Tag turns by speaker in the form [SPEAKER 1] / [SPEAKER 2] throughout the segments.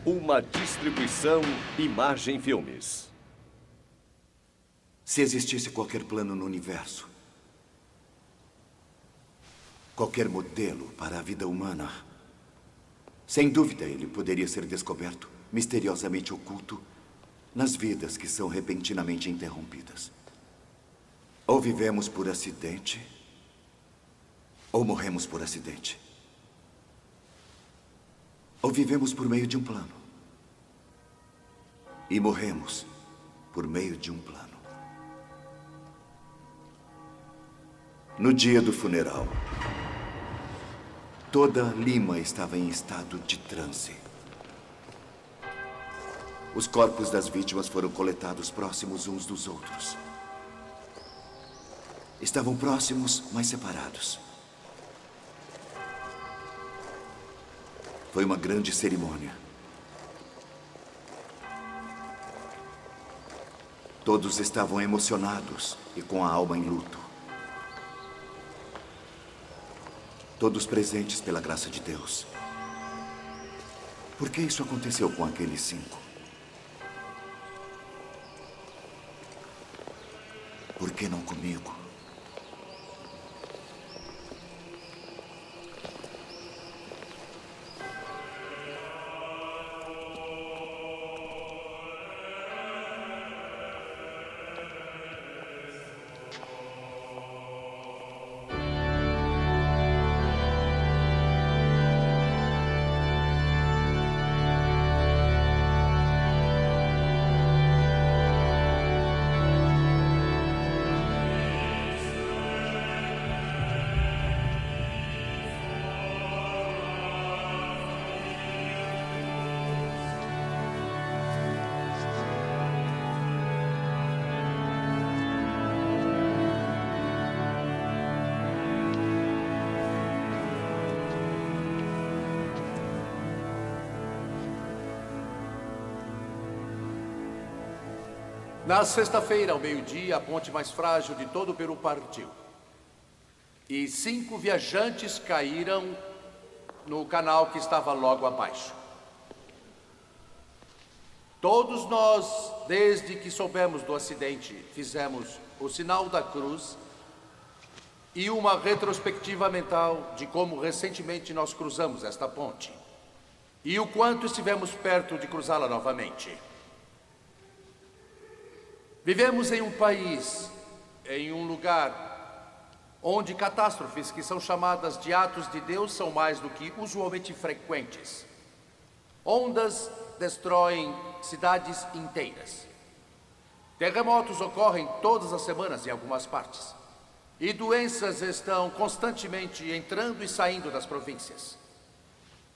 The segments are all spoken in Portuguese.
[SPEAKER 1] Uma distribuição Imagem Filmes.
[SPEAKER 2] Se existisse qualquer plano no universo, qualquer modelo para a vida humana, sem dúvida ele poderia ser descoberto, misteriosamente oculto, nas vidas que são repentinamente interrompidas. Ou vivemos por acidente, ou morremos por acidente. Ou vivemos por meio de um plano, e morremos por meio de um plano. No dia do funeral, toda Lima estava em estado de transe. Os corpos das vítimas foram coletados próximos uns dos outros. Estavam próximos, mas separados. Foi uma grande cerimônia. Todos estavam emocionados e com a alma em luto. Todos presentes pela graça de Deus. Por que isso aconteceu com aqueles 5? Por que não comigo?
[SPEAKER 3] Na sexta-feira, ao meio-dia, a ponte mais frágil de todo o Peru partiu. E 5 viajantes caíram no canal que estava logo abaixo. Todos nós, desde que soubemos do acidente, fizemos o sinal da cruz e uma retrospectiva mental de como recentemente nós cruzamos esta ponte e o quanto estivemos perto de cruzá-la novamente. Vivemos em um país, em um lugar, onde catástrofes que são chamadas de atos de Deus são mais do que usualmente frequentes. Ondas destroem cidades inteiras. Terremotos ocorrem todas as semanas em algumas partes. E doenças estão constantemente entrando e saindo das províncias.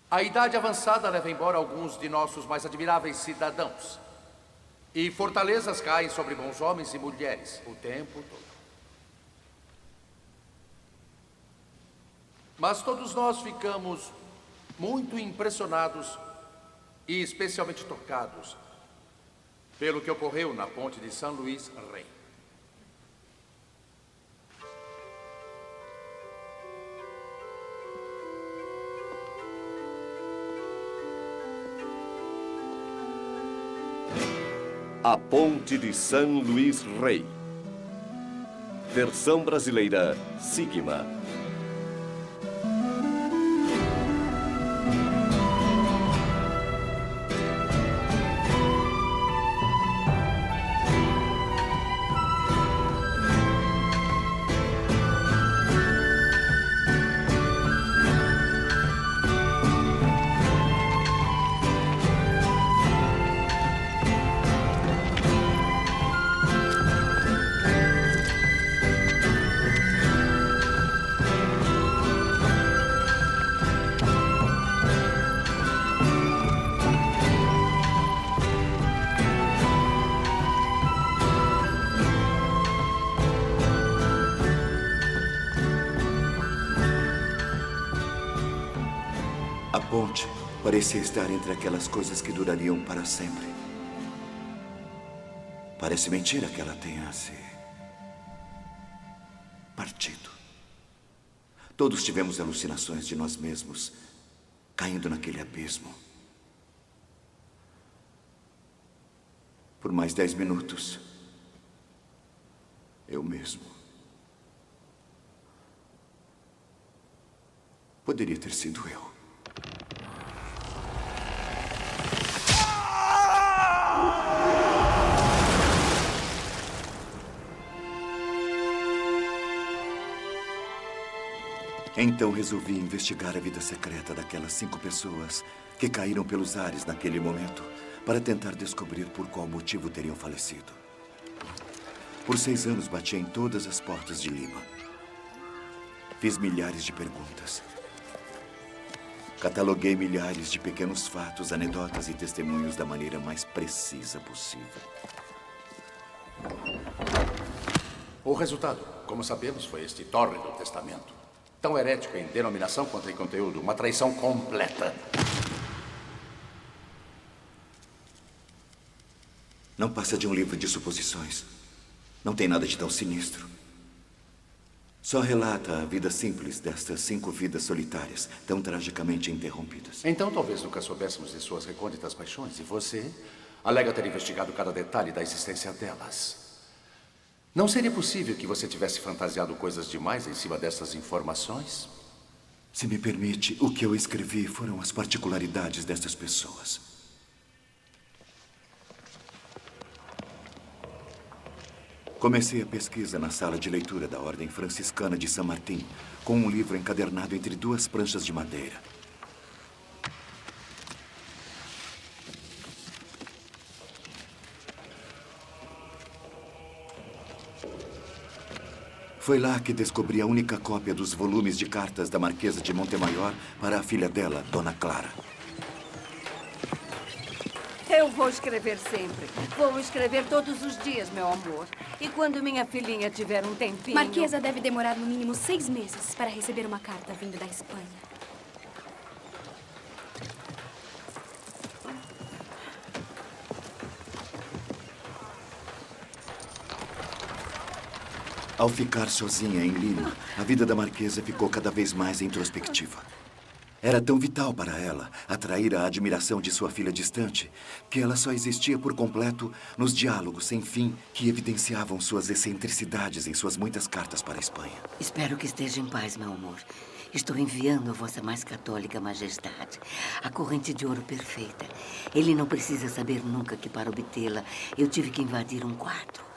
[SPEAKER 3] A idade avançada leva embora alguns de nossos mais admiráveis cidadãos. E fortalezas caem sobre bons homens e mulheres o tempo todo. Mas todos nós ficamos muito impressionados e especialmente tocados pelo que ocorreu na ponte de São Luís Rei.
[SPEAKER 1] A Ponte de São Luís Rei. Versão brasileira Sigma.
[SPEAKER 2] A ponte parecia estar entre aquelas coisas que durariam para sempre. Parece mentira que ela tenha se partido. Todos tivemos alucinações de nós mesmos, caindo naquele abismo. Por mais 10 minutos, eu mesmo. Poderia ter sido eu. Então resolvi investigar a vida secreta daquelas 5 pessoas que caíram pelos ares naquele momento para tentar descobrir por qual motivo teriam falecido. Por 6 anos bati em todas as portas de Lima. Fiz milhares de perguntas. Cataloguei milhares de pequenos fatos, anedotas e testemunhos da maneira mais precisa possível.
[SPEAKER 3] O resultado, como sabemos, foi este tórrido testamento. Tão herético em denominação quanto em conteúdo. Uma traição completa.
[SPEAKER 2] Não passa de um livro de suposições. Não tem nada de tão sinistro. Só relata a vida simples destas 5 vidas solitárias, tão tragicamente interrompidas.
[SPEAKER 3] Então talvez nunca soubéssemos de suas recônditas paixões. E você alega ter investigado cada detalhe da existência delas. Não seria possível que você tivesse fantasiado coisas demais em cima dessas informações?
[SPEAKER 2] Se me permite, o que eu escrevi foram as particularidades destas pessoas. Comecei a pesquisa na sala de leitura da Ordem Franciscana de San Martín, com um livro encadernado entre 2 pranchas de madeira. Foi lá que descobri a única cópia dos volumes de cartas da Marquesa de Montemayor para a filha dela, Dona Clara.
[SPEAKER 4] Eu vou escrever sempre. Vou escrever todos os dias, meu amor. E quando minha filhinha tiver um tempinho...
[SPEAKER 5] Marquesa deve demorar no mínimo 6 meses para receber uma carta vinda da Espanha.
[SPEAKER 2] Ao ficar sozinha em Lima, a vida da Marquesa ficou cada vez mais introspectiva. Era tão vital para ela atrair a admiração de sua filha distante que ela só existia por completo nos diálogos sem fim que evidenciavam suas excentricidades em suas muitas cartas para a Espanha.
[SPEAKER 6] Espero que esteja em paz, meu amor. Estou enviando a Vossa Mais Católica Majestade a corrente de ouro perfeita. Ele não precisa saber nunca que para obtê-la eu tive que invadir um quadro.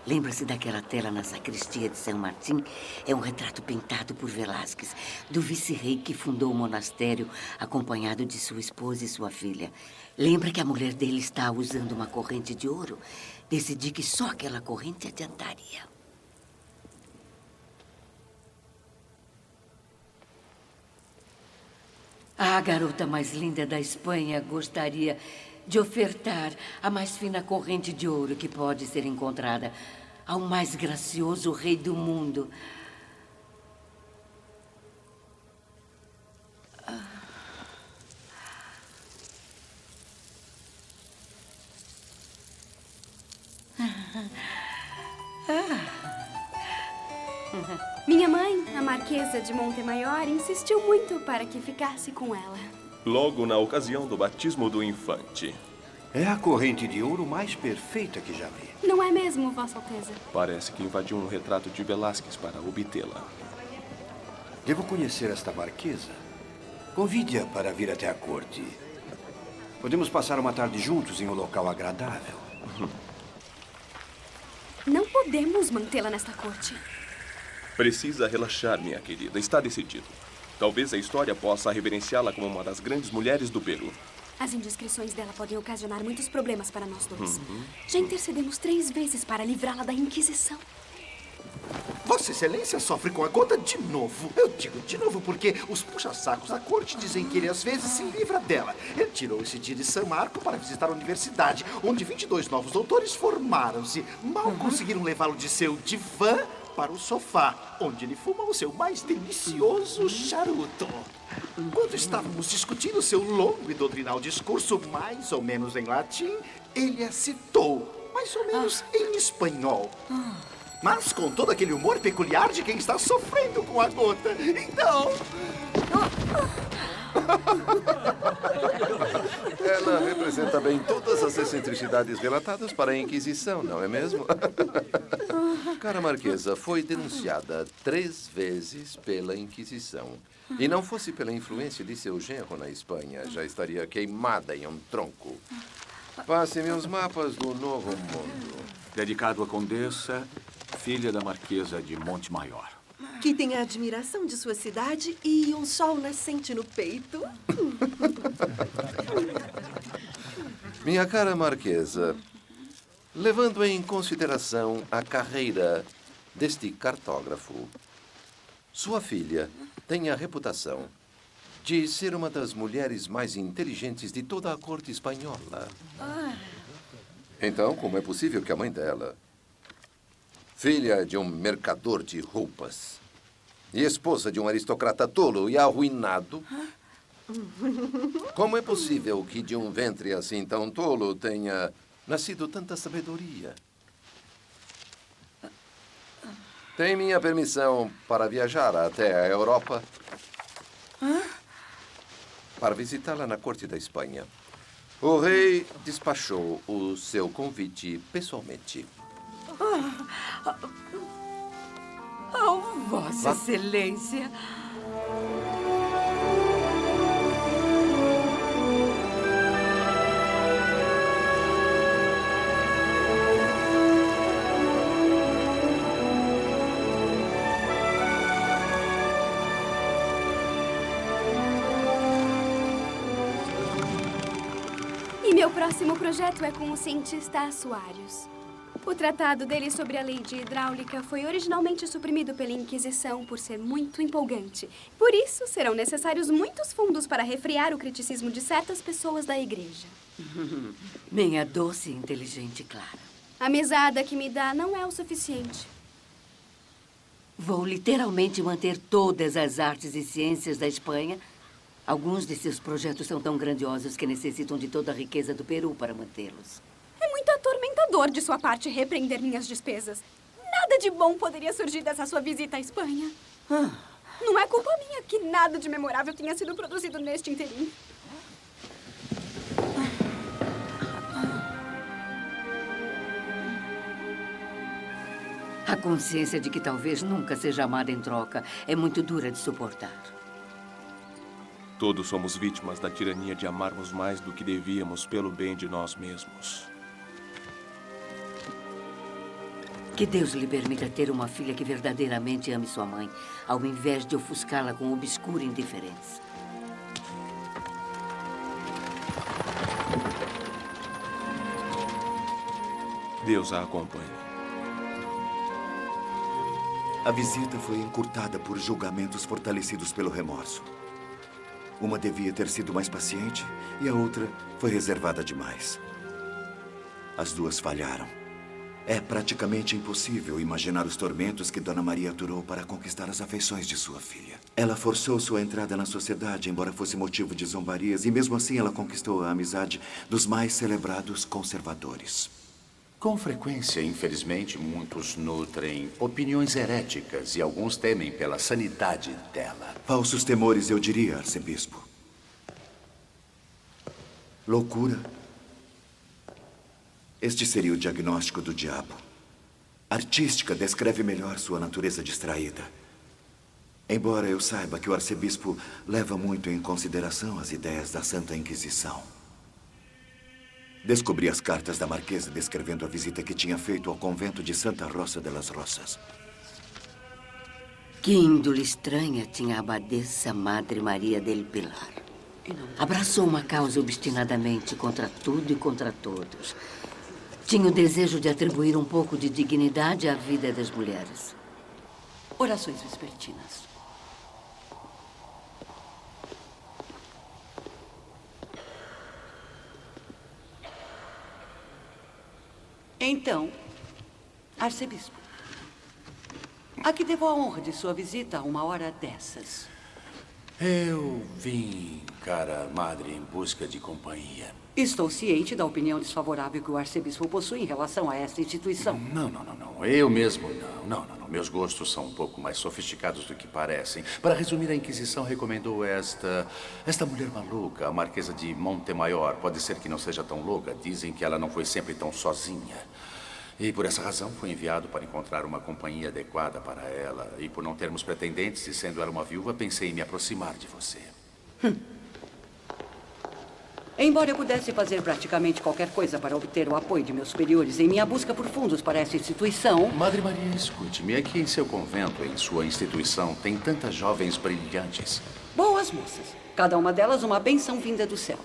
[SPEAKER 6] Lembra-se daquela tela na sacristia de San Martín? É um retrato pintado por Velázquez, do vice-rei que fundou o monastério, acompanhado de sua esposa e sua filha. Lembra que a mulher dele está usando uma corrente de ouro? Decidi que só aquela corrente adiantaria. A garota mais linda da Espanha gostaria de ofertar a mais fina corrente de ouro que pode ser encontrada ao mais gracioso rei do mundo.
[SPEAKER 5] Minha mãe, a Marquesa de Montemayor, insistiu muito para que ficasse com ela.
[SPEAKER 7] Logo na ocasião do batismo do infante.
[SPEAKER 8] É a corrente de ouro mais perfeita que já vi.
[SPEAKER 5] Não é mesmo, Vossa Alteza?
[SPEAKER 7] Parece que invadiu um retrato de Velázquez para obtê-la.
[SPEAKER 8] Devo conhecer esta marquesa. Convide-a para vir até a corte. Podemos passar uma tarde juntos em um local agradável.
[SPEAKER 5] Não podemos mantê-la nesta corte.
[SPEAKER 7] Precisa relaxar, minha querida. Está decidido. Talvez a história possa reverenciá-la como uma das grandes mulheres do Peru.
[SPEAKER 5] As indiscrições dela podem ocasionar muitos problemas para nós dois. Já intercedemos 3 vezes para livrá-la da Inquisição.
[SPEAKER 9] Vossa Excelência sofre com a gota de novo. Eu digo de novo porque os puxa-sacos da corte dizem que ele às vezes se livra dela. Ele tirou esse dia de San Marco para visitar a universidade, onde 22 novos doutores formaram-se. Mal conseguiram levá-lo de seu divã para o sofá, onde ele fuma o seu mais delicioso charuto. Quando estávamos discutindo seu longo e doutrinal discurso, mais ou menos em latim, ele a citou, mais ou menos em espanhol. Mas com todo aquele humor peculiar de quem está sofrendo com a gota. Então...
[SPEAKER 1] Ela representa bem todas as excentricidades relatadas para a Inquisição, não é mesmo? Cara Marquesa foi denunciada 3 vezes pela Inquisição. E não fosse pela influência de seu genro na Espanha, já estaria queimada em um tronco. Passe-me os mapas do Novo Mundo.
[SPEAKER 10] Dedicado à Condessa, filha da Marquesa de Monte Maior.
[SPEAKER 11] Que tem a admiração de sua cidade e um sol nascente no peito.
[SPEAKER 1] Minha cara Marquesa, levando em consideração a carreira deste cartógrafo, sua filha tem a reputação de ser uma das mulheres mais inteligentes de toda a corte espanhola. Então, como é possível que a mãe dela, filha de um mercador de roupas e esposa de um aristocrata tolo e arruinado, como é possível que de um ventre assim tão tolo tenha nascido tanta sabedoria? Tem minha permissão para viajar até a Europa para visitá-la na corte da Espanha. O rei despachou o seu convite pessoalmente.
[SPEAKER 4] Oh, Vossa Excelência.
[SPEAKER 5] E meu próximo projeto é com o cientista Assuários. O tratado dele sobre a lei de hidráulica foi originalmente suprimido pela Inquisição por ser muito empolgante. Por isso, serão necessários muitos fundos para refrear o criticismo de certas pessoas da igreja.
[SPEAKER 6] Minha doce e inteligente Clara.
[SPEAKER 5] A mesada que me dá não é o suficiente.
[SPEAKER 6] Vou literalmente manter todas as artes e ciências da Espanha. Alguns de seus projetos são tão grandiosos que necessitam de toda a riqueza do Peru para mantê-los.
[SPEAKER 5] É muito atormentador de sua parte repreender minhas despesas. Nada de bom poderia surgir dessa sua visita à Espanha. Não é culpa minha que nada de memorável tenha sido produzido neste interim.
[SPEAKER 6] A consciência de que talvez nunca seja amada em troca é muito dura de suportar.
[SPEAKER 7] Todos somos vítimas da tirania de amarmos mais do que devíamos pelo bem de nós mesmos.
[SPEAKER 6] Que Deus lhe permita ter uma filha que verdadeiramente ame sua mãe, ao invés de ofuscá-la com obscura indiferença.
[SPEAKER 7] Deus a acompanhe.
[SPEAKER 2] A visita foi encurtada por julgamentos fortalecidos pelo remorso. Uma devia ter sido mais paciente e a outra foi reservada demais. As duas falharam. É praticamente impossível imaginar os tormentos que Dona Maria aturou para conquistar as afeições de sua filha. Ela forçou sua entrada na sociedade, embora fosse motivo de zombarias, e mesmo assim ela conquistou a amizade dos mais celebrados conservadores.
[SPEAKER 12] Com frequência, infelizmente, muitos nutrem opiniões heréticas e alguns temem pela sanidade dela.
[SPEAKER 2] Falsos temores, eu diria, arcebispo. Loucura. Este seria o diagnóstico do diabo. Artística descreve melhor sua natureza distraída. Embora eu saiba que o arcebispo leva muito em consideração as ideias da Santa Inquisição. Descobri as cartas da Marquesa descrevendo a visita que tinha feito ao convento de Santa Rosa de las Rosas.
[SPEAKER 6] Que índole estranha tinha a abadesa Madre Maria del Pilar. Abraçou uma causa obstinadamente contra tudo e contra todos. Tinha o desejo de atribuir um pouco de dignidade à vida das mulheres.
[SPEAKER 13] Orações vespertinas. Então, arcebispo, a que devo a honra de sua visita a uma hora dessas?
[SPEAKER 12] Eu vim, cara madre, em busca de companhia.
[SPEAKER 13] Estou ciente da opinião desfavorável que o arcebispo possui em relação a esta instituição.
[SPEAKER 12] Não. Eu mesmo não. Meus gostos são um pouco mais sofisticados do que parecem. Para resumir, a Inquisição recomendou esta mulher maluca, a Marquesa de Montemayor. Pode ser que não seja tão louca. Dizem que ela não foi sempre tão sozinha. E por essa razão fui enviado para encontrar uma companhia adequada para ela. E por não termos pretendentes e sendo ela uma viúva, pensei em me aproximar de você.
[SPEAKER 13] Embora eu pudesse fazer praticamente qualquer coisa para obter o apoio de meus superiores em minha busca por fundos para essa instituição...
[SPEAKER 12] Madre Maria, escute-me. Aqui em seu convento, em sua instituição, tem tantas jovens brilhantes.
[SPEAKER 13] Boas moças. Cada uma delas uma benção vinda do céu.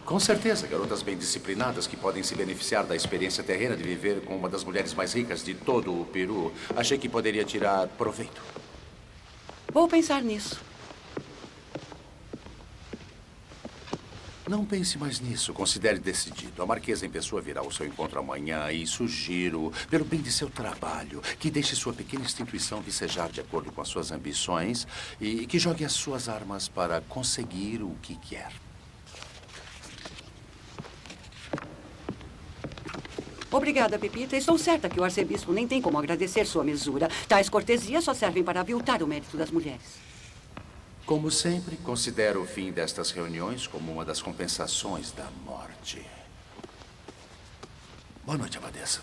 [SPEAKER 12] Com certeza, garotas bem disciplinadas que podem se beneficiar da experiência terrena de viver com uma das mulheres mais ricas de todo o Peru. Achei que poderia tirar proveito.
[SPEAKER 13] Vou pensar nisso.
[SPEAKER 12] Não pense mais nisso. Considere decidido. A Marquesa em pessoa virá ao seu encontro amanhã e sugiro, pelo bem de seu trabalho, que deixe sua pequena instituição vicejar de acordo com as suas ambições e que jogue as suas armas para conseguir o que quer.
[SPEAKER 13] Obrigada, Pepita. Estou certa que o arcebispo nem tem como agradecer sua mesura. Tais cortesias só servem para aviltar o mérito das mulheres.
[SPEAKER 12] Como sempre, considero o fim destas reuniões como uma das compensações da morte. Boa noite, abadesa.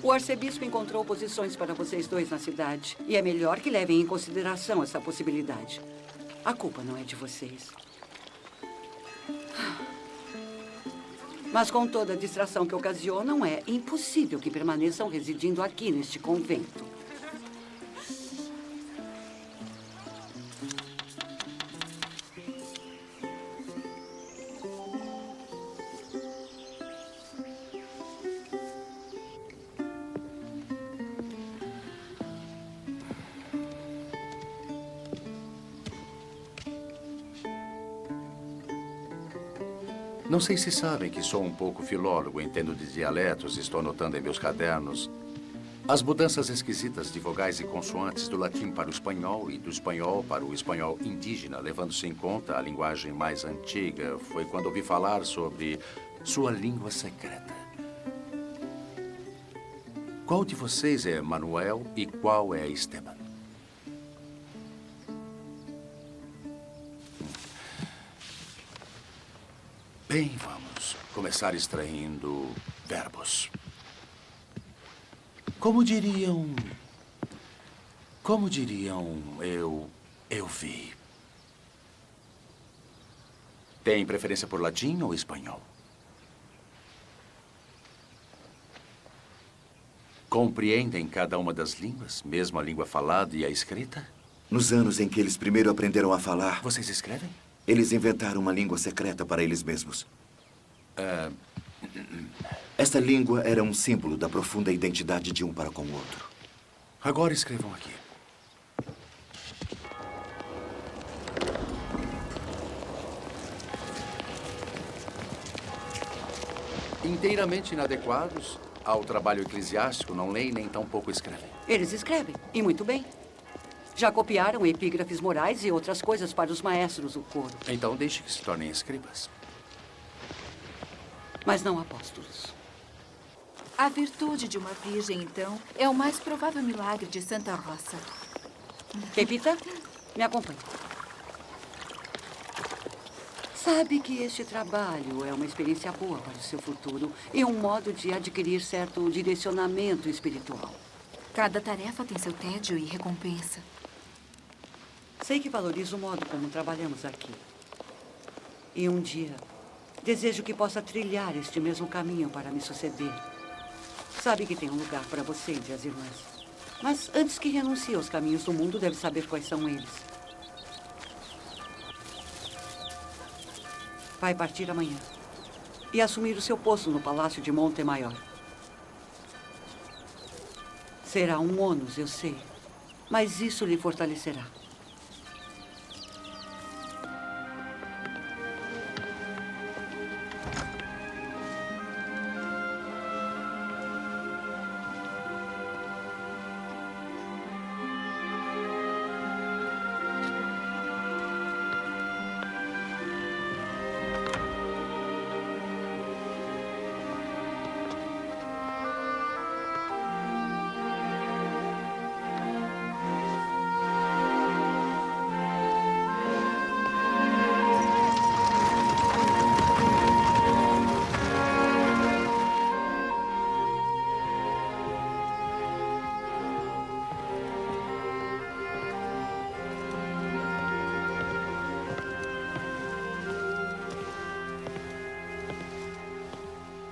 [SPEAKER 13] O arcebispo encontrou posições para vocês dois na cidade. E é melhor que levem em consideração essa possibilidade. A culpa não é de vocês. Mas com toda a distração que ocasionam, é impossível que permaneçam residindo aqui neste convento.
[SPEAKER 12] Não sei se sabem que sou um pouco filólogo, entendo de dialetos, estou anotando em meus cadernos as mudanças esquisitas de vogais e consoantes do latim para o espanhol e do espanhol para o espanhol indígena, levando-se em conta a linguagem mais antiga. Foi quando ouvi falar sobre sua língua secreta. Qual de vocês é Manuel e qual é Esteban? Bem, vamos começar extraindo verbos. Como diriam, eu vi. Tem preferência por latim ou espanhol? Compreendem cada uma das línguas, mesmo a língua falada e a escrita?
[SPEAKER 2] Nos anos em que eles primeiro aprenderam a falar...
[SPEAKER 12] Vocês escrevem?
[SPEAKER 2] Eles inventaram uma língua secreta para eles mesmos. Esta língua era um símbolo da profunda identidade de um para com o outro.
[SPEAKER 12] Agora escrevam aqui. Inteiramente inadequados ao trabalho eclesiástico, não leem nem tampouco escrevem.
[SPEAKER 13] Eles escrevem, e muito bem. Já copiaram epígrafes morais e outras coisas para os maestros do coro.
[SPEAKER 12] Então deixe que se tornem escribas.
[SPEAKER 13] Mas não apóstolos.
[SPEAKER 14] A virtude de uma virgem, então, é o mais provável milagre de Santa Rosa.
[SPEAKER 13] Pepita, me acompanhe. Sabe que este trabalho é uma experiência boa para o seu futuro e um modo de adquirir certo direcionamento espiritual.
[SPEAKER 14] Cada tarefa tem seu tédio e recompensa.
[SPEAKER 13] Sei que valorizo o modo como trabalhamos aqui. E um dia, desejo que possa trilhar este mesmo caminho para me suceder. Sabe que tem um lugar para você entre as irmãs. Mas antes que renuncie aos caminhos do mundo, deve saber quais são eles. Vai partir amanhã e assumir o seu posto no Palácio de Montemayor. Será um ônus, eu sei, mas isso lhe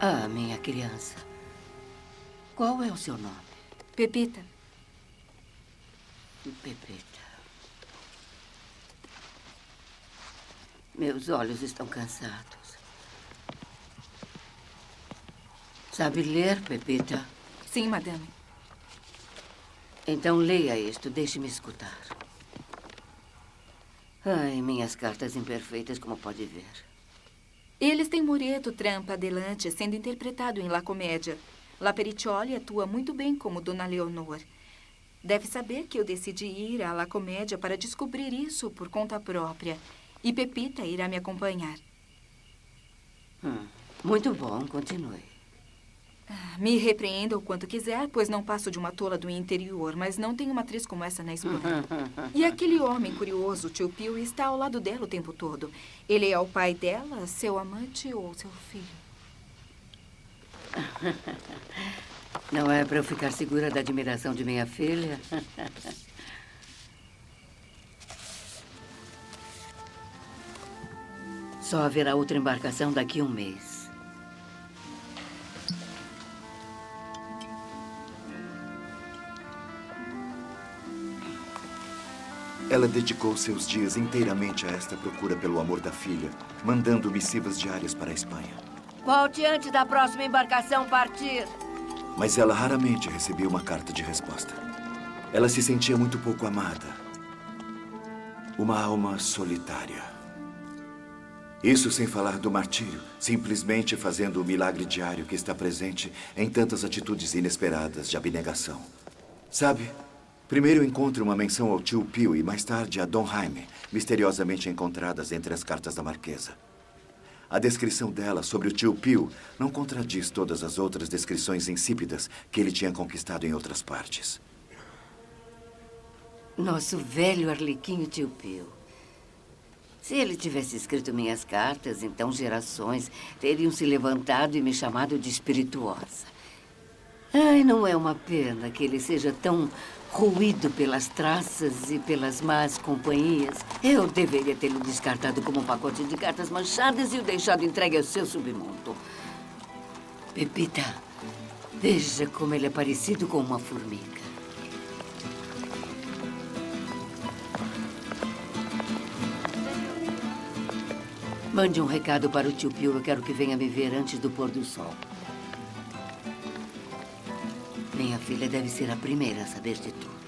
[SPEAKER 6] Ah, minha criança. Qual é o seu nome?
[SPEAKER 14] Pepita.
[SPEAKER 6] Pepita. Meus olhos estão cansados. Sabe ler, Pepita?
[SPEAKER 14] Sim, madame.
[SPEAKER 6] Então leia isto, deixe-me escutar. Ai, minhas cartas imperfeitas, como pode ver.
[SPEAKER 14] Eles têm Moreto Trampa Adelante sendo interpretado em La Comédia. La Periccioli atua muito bem como Dona Leonor. Deve saber que eu decidi ir à La Comédia para descobrir isso por conta própria. E Pepita irá me acompanhar.
[SPEAKER 6] Muito bom, continue.
[SPEAKER 14] Me repreenda o quanto quiser, pois não passo de uma tola do interior, mas não tem uma atriz como essa na Espanha. E aquele homem curioso, o tio Pio, está ao lado dela o tempo todo. Ele é o pai dela, seu amante ou seu filho?
[SPEAKER 6] Não é para eu ficar segura da admiração de minha filha? Só haverá outra embarcação daqui a um mês.
[SPEAKER 2] Ela dedicou seus dias inteiramente a esta procura pelo amor da filha, mandando missivas diárias para a Espanha.
[SPEAKER 4] Volte antes da próxima embarcação partir.
[SPEAKER 2] Mas ela raramente recebia uma carta de resposta. Ela se sentia muito pouco amada. Uma alma solitária. Isso sem falar do martírio, simplesmente fazendo o milagre diário que está presente em tantas atitudes inesperadas de abnegação. Sabe? Primeiro encontre uma menção ao tio Pio e mais tarde a Dom Jaime, misteriosamente encontradas entre as cartas da Marquesa. A descrição dela sobre o tio Pio não contradiz todas as outras descrições insípidas que ele tinha conquistado em outras partes.
[SPEAKER 6] Nosso velho arlequinho tio Pio. Se ele tivesse escrito minhas cartas, então gerações teriam se levantado e me chamado de espirituosa. Ai, não é uma pena que ele seja tão ruído pelas traças e pelas más companhias. Eu deveria tê-lo descartado como um pacote de cartas manchadas e o deixado entregue ao seu submundo. Pepita, veja como ele é parecido com uma formiga. Mande um recado para o tio Pio. Eu quero que venha me ver antes do pôr do sol. Minha filha deve ser a primeira a saber de tudo.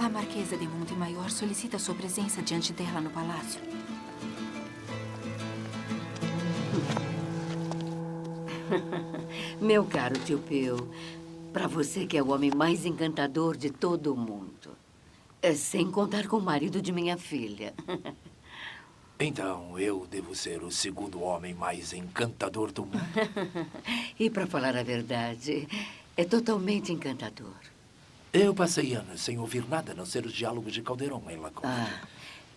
[SPEAKER 14] A Marquesa de Montemayor solicita sua presença diante dela no palácio.
[SPEAKER 6] Meu caro tio Pio, para você que é o homem mais encantador de todo o mundo. Sem contar com o marido de minha filha.
[SPEAKER 15] Então, eu devo ser o segundo homem mais encantador do mundo.
[SPEAKER 6] E, para falar a verdade, é totalmente encantador.
[SPEAKER 15] Eu passei anos sem ouvir nada a não ser os diálogos de Calderon em La Comédia.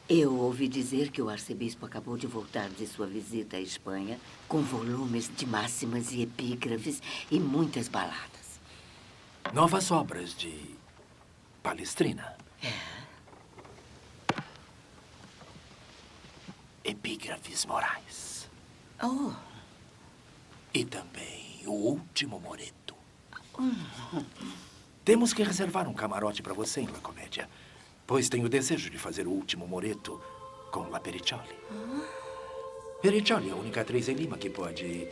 [SPEAKER 6] Eu ouvi dizer que o arcebispo acabou de voltar de sua visita à Espanha com volumes de máximas e epígrafes e muitas baladas.
[SPEAKER 15] Novas obras de Palestrina. Epígrafes morais.
[SPEAKER 6] Oh.
[SPEAKER 15] E também o último Moreto. Temos que reservar um camarote para você em La Comédia, pois tenho o desejo de fazer o último Moreto com La Periccioli. Periccioli é a única atriz em Lima que pode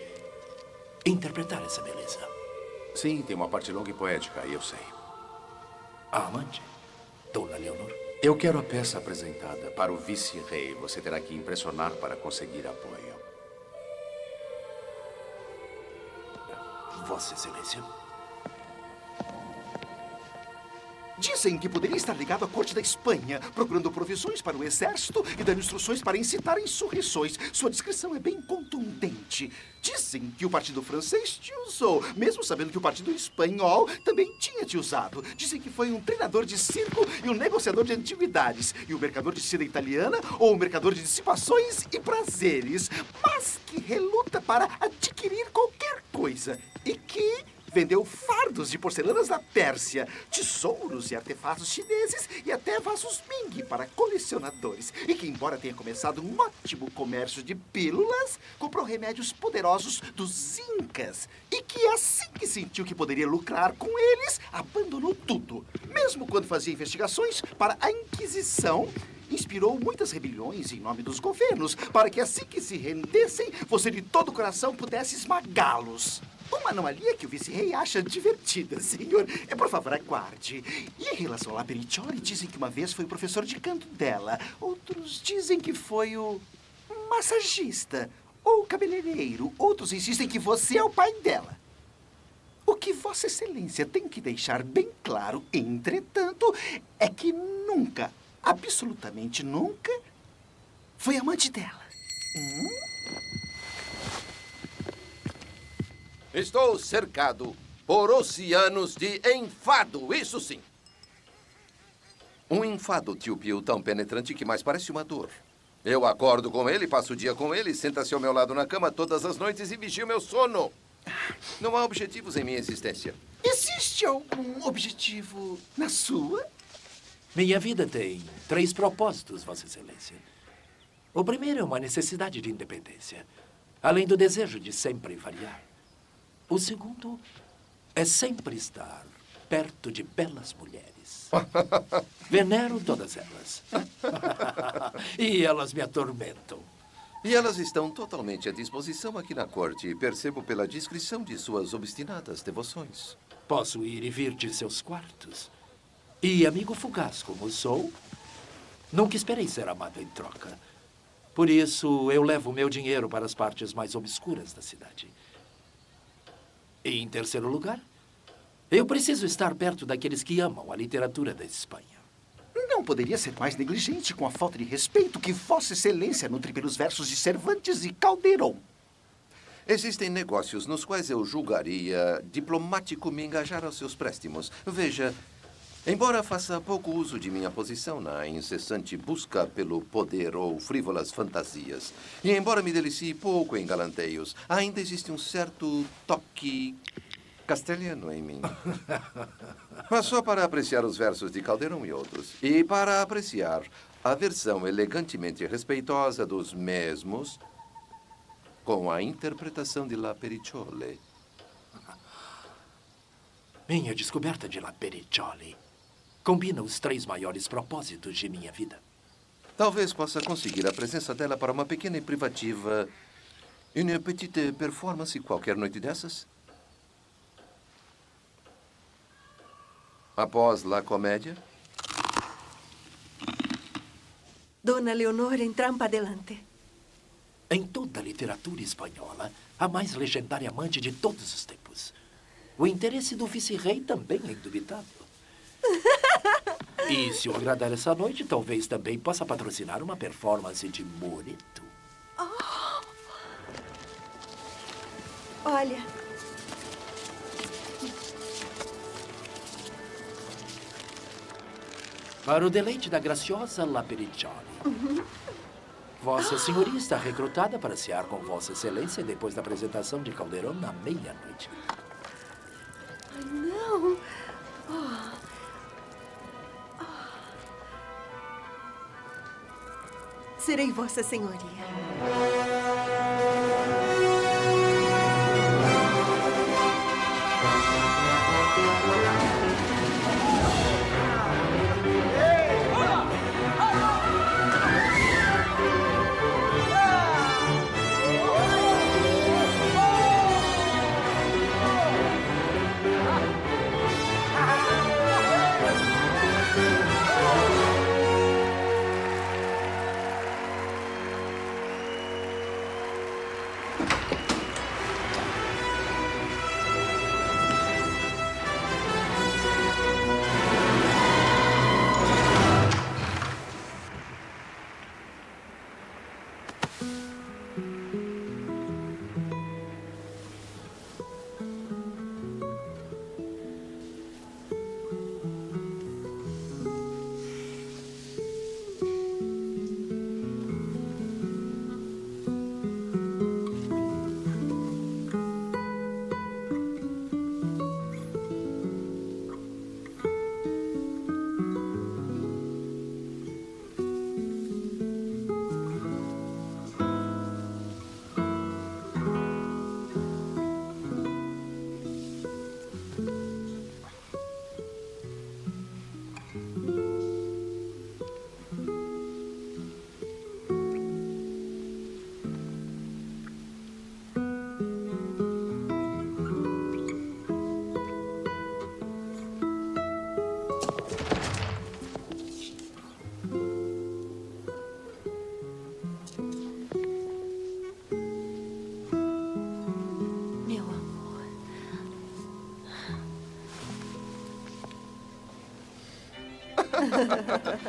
[SPEAKER 15] interpretar essa beleza.
[SPEAKER 12] Sim, tem uma parte longa e poética, eu sei.
[SPEAKER 15] A amante, Dona Leonor.
[SPEAKER 12] Eu quero a peça apresentada para o vice-rei. Você terá que impressionar para conseguir apoio.
[SPEAKER 15] Vossa Excelência.
[SPEAKER 9] Dizem que poderia estar ligado à corte da Espanha, procurando profissões para o exército e dando instruções para incitar insurreições. Sua descrição é bem contundente. Dizem que o partido francês te usou, mesmo sabendo que o partido espanhol também tinha te usado. Dizem que foi um treinador de circo e um negociador de antiguidades, e um mercador de seda italiana ou um mercador de dissipações e prazeres, mas que reluta para adquirir qualquer coisa e que Vendeu fardos de porcelanas da Pérsia, tesouros e artefatos chineses e até vasos Ming para colecionadores. E que, embora tenha começado um ótimo comércio de pílulas, comprou remédios poderosos dos Incas. E que, assim que sentiu que poderia lucrar com eles, abandonou tudo. Mesmo quando fazia investigações para a Inquisição, inspirou muitas rebeliões em nome dos governos, para que assim que se rendessem, você de todo o coração pudesse esmagá-los. Uma anomalia que o vice-rei acha divertida, senhor. Por favor, aguarde. E em relação a La Periccioli, dizem que uma vez foi o professor de canto dela. Outros dizem que foi o massagista ou cabeleireiro. Outros insistem que você é o pai dela. O que Vossa Excelência tem que deixar bem claro, entretanto, é que nunca, absolutamente nunca, foi amante dela.
[SPEAKER 1] Estou cercado por oceanos de enfado, isso sim. Um enfado, tio Pio, tão penetrante que mais parece uma dor. Eu acordo com ele, passo o dia com ele, senta-se ao meu lado na cama todas as noites e vigia o meu sono. Não há objetivos em minha existência.
[SPEAKER 9] Existe algum objetivo na sua?
[SPEAKER 15] Minha vida tem 3 propósitos, Vossa Excelência. O primeiro é uma necessidade de independência, além do desejo de sempre variar. O segundo é sempre estar perto de belas mulheres. Venero todas elas. E elas me atormentam.
[SPEAKER 1] E elas estão totalmente à disposição aqui na corte. Percebo pela descrição de suas obstinadas devoções.
[SPEAKER 15] Posso ir e vir de seus quartos. E, amigo fugaz como sou, nunca esperei ser amado em troca. Por isso, eu levo meu dinheiro para as partes mais obscuras da cidade. E, em terceiro lugar, eu preciso estar perto daqueles que amam a literatura da Espanha.
[SPEAKER 9] Não poderia ser mais negligente com a falta de respeito que Vossa Excelência nutre pelos versos de Cervantes e Calderón.
[SPEAKER 1] Existem negócios nos quais eu julgaria diplomático me engajar aos seus préstimos. Veja, embora faça pouco uso de minha posição na incessante busca pelo poder ou frívolas fantasias, e embora me delicie pouco em galanteios, ainda existe um certo toque castelhano em mim. Mas só para apreciar os versos de Calderón e outros. E para apreciar a versão elegantemente respeitosa dos mesmos com a interpretação de La Periccioli.
[SPEAKER 15] Minha descoberta de La Periccioli combina os 3 maiores propósitos de minha vida.
[SPEAKER 1] Talvez possa conseguir a presença dela para uma pequena e privativa, une petite performance qualquer noite dessas. Após La Comédia.
[SPEAKER 11] Dona Leonor entrampa adelante.
[SPEAKER 15] Em toda a literatura espanhola, a mais legendária amante de todos os tempos. O interesse do vice-rei também é indubitável. E se o agradar essa noite, talvez também possa patrocinar uma performance de Moreto.
[SPEAKER 11] Oh. Olha.
[SPEAKER 15] Para o deleite da graciosa La Periccioli. Vossa Senhoria está recrutada para cear com Vossa Excelência depois da apresentação de Calderón na meia-noite.
[SPEAKER 11] Não. Serei Vossa Senhoria.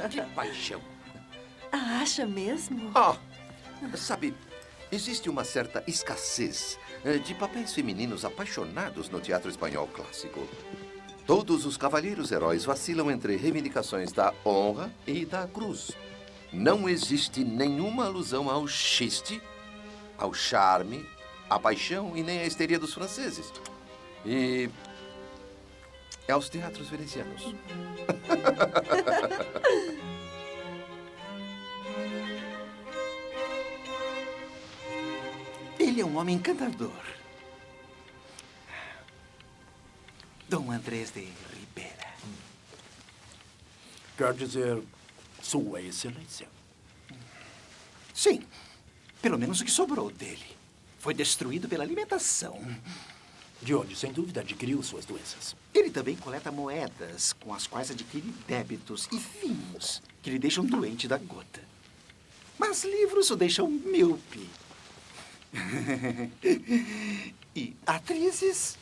[SPEAKER 1] Que paixão.
[SPEAKER 11] Acha mesmo?
[SPEAKER 1] Sabe, existe uma certa escassez de papéis femininos apaixonados no teatro espanhol clássico. Todos os cavalheiros heróis vacilam entre reivindicações da honra e da cruz. Não existe nenhuma alusão ao xiste, ao charme, à paixão e nem à histeria dos franceses. E aos teatros venezianos.
[SPEAKER 9] Ele é um homem encantador. Dom Andrés de Ribera.
[SPEAKER 15] Quer dizer, Sua Excelência.
[SPEAKER 9] Sim. Pelo menos o que sobrou dele. Foi destruído pela alimentação.
[SPEAKER 15] De onde, sem dúvida, adquiriu suas doenças.
[SPEAKER 9] Ele também coleta moedas com as quais adquire débitos e vinhos que lhe deixam doente da gota. Mas livros o deixam míope. E atrizes?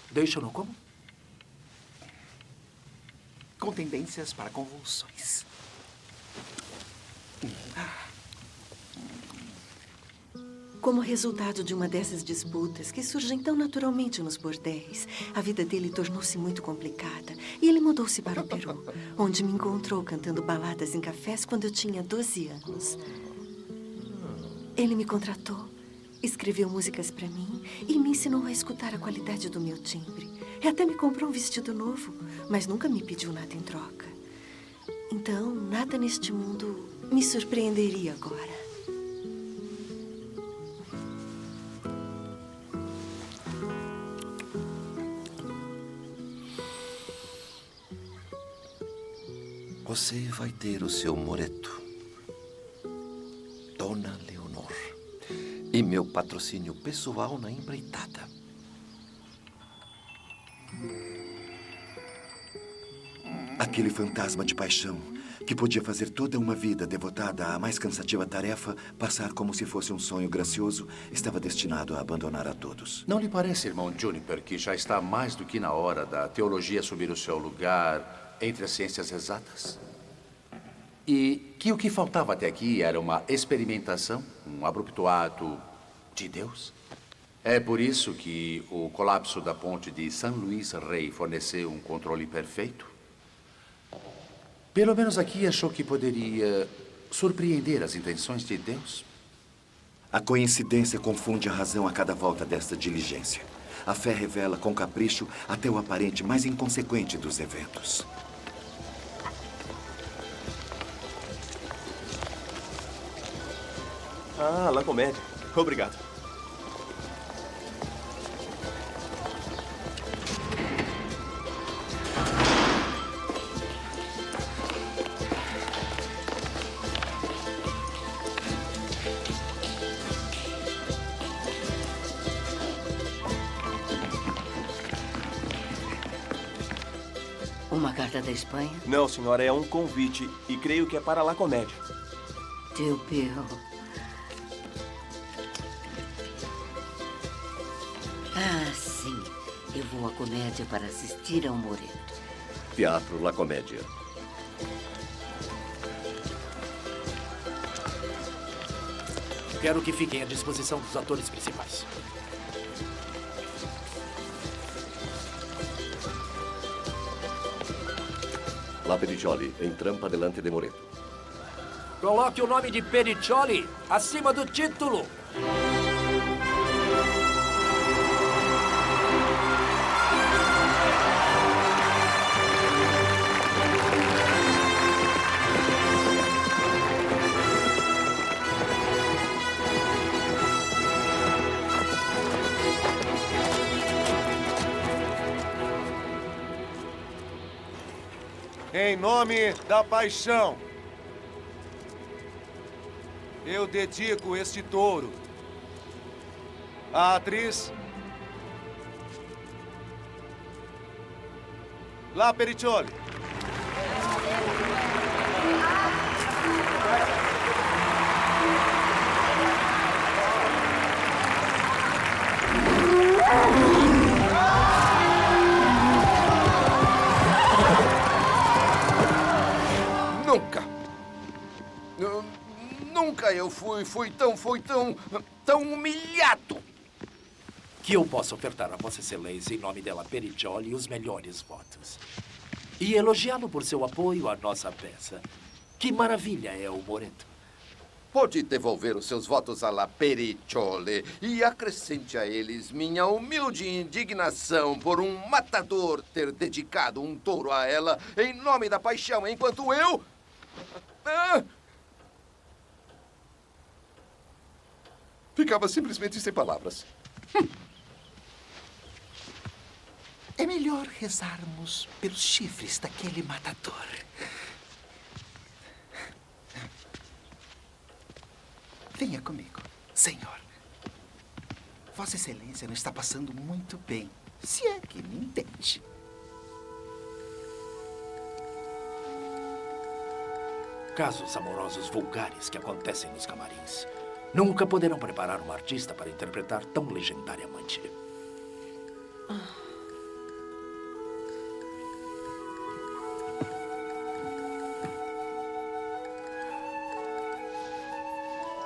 [SPEAKER 15] Deixam-no como?
[SPEAKER 9] Com tendências para convulsões.
[SPEAKER 11] Como resultado de uma dessas disputas que surgem tão naturalmente nos bordéis, a vida dele tornou-se muito complicada e ele mudou-se para o Peru, onde me encontrou cantando baladas em cafés quando eu tinha 12 anos. Ele me contratou, escreveu músicas para mim e me ensinou a escutar a qualidade do meu timbre. E até me comprou um vestido novo, mas nunca me pediu nada em troca. Então, nada neste mundo me surpreenderia agora.
[SPEAKER 1] Você vai ter o seu moreto, Dona Leonor, e meu patrocínio pessoal na empreitada.
[SPEAKER 2] Aquele fantasma de paixão que podia fazer toda uma vida devotada à mais cansativa tarefa passar como se fosse um sonho gracioso, estava destinado a abandonar a todos.
[SPEAKER 12] Não lhe parece, irmão Juniper, que já está mais do que na hora da teologia assumir o seu lugar entre as ciências exatas? E que o que faltava até aqui era uma experimentação, um abrupto ato de Deus? É por isso que o colapso da ponte de San Luis Rey forneceu um controle perfeito? Pelo menos aqui achou que poderia surpreender as intenções de Deus?
[SPEAKER 2] A coincidência confunde a razão a cada volta desta diligência. A fé revela com capricho até o aparente mais inconsequente dos eventos.
[SPEAKER 7] Ah, La Comédia. Obrigado.
[SPEAKER 6] Uma carta da Espanha?
[SPEAKER 7] Não, senhora, é um convite. E creio que é para La Comédia.
[SPEAKER 6] Tio Pio. Ah, sim. Eu vou à comédia para assistir ao Moreto.
[SPEAKER 16] Teatro La Comédia.
[SPEAKER 15] Quero que fiquem à disposição dos atores principais.
[SPEAKER 16] La Periccioli, em trampa delante de Moreto.
[SPEAKER 15] Coloque o nome de Periccioli acima do título.
[SPEAKER 17] Em nome da paixão, eu dedico este touro à atriz La Periccioli.
[SPEAKER 1] fui tão humilhado.
[SPEAKER 15] Que eu possa ofertar a Vossa Excelência, em nome dela Periccioli, os melhores votos. E elogiá-lo por seu apoio à nossa peça. Que maravilha é o Moreto.
[SPEAKER 1] Pode devolver os seus votos à Periccioli e acrescente a eles minha humilde indignação por um matador ter dedicado um touro a ela em nome da paixão, enquanto eu... ficava simplesmente sem palavras.
[SPEAKER 9] É melhor rezarmos pelos chifres daquele matador. Venha comigo, senhor. Vossa Excelência não está passando muito bem, se é que me entende.
[SPEAKER 15] Casos amorosos vulgares que acontecem nos camarins nunca poderão preparar um artista para interpretar tão legendária amante.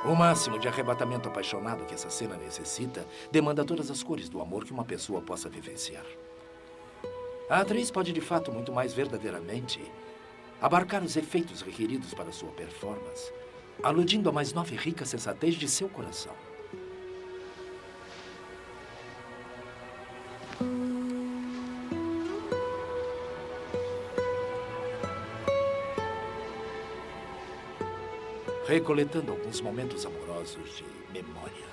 [SPEAKER 15] O máximo de arrebatamento apaixonado que essa cena necessita demanda todas as cores do amor que uma pessoa possa vivenciar. A atriz pode, de fato, muito mais verdadeiramente abarcar os efeitos requeridos para sua performance, aludindo à mais nova e rica sensatez de seu coração. Recoletando alguns momentos amorosos de memória.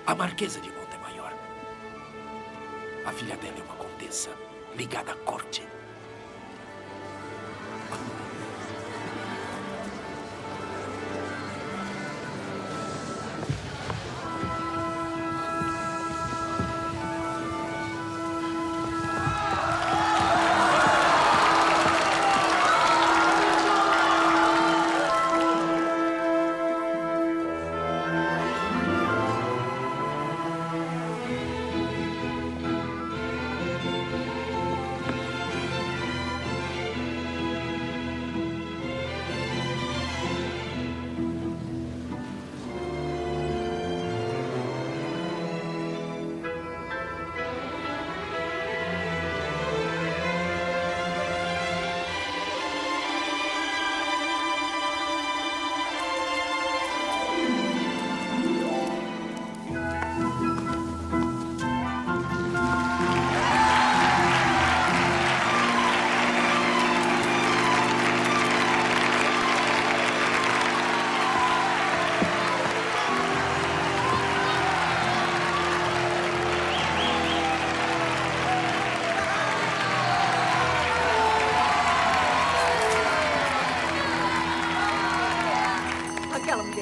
[SPEAKER 15] A Marquesa de Montemayor. A filha dela é uma condessa, ligada à corte.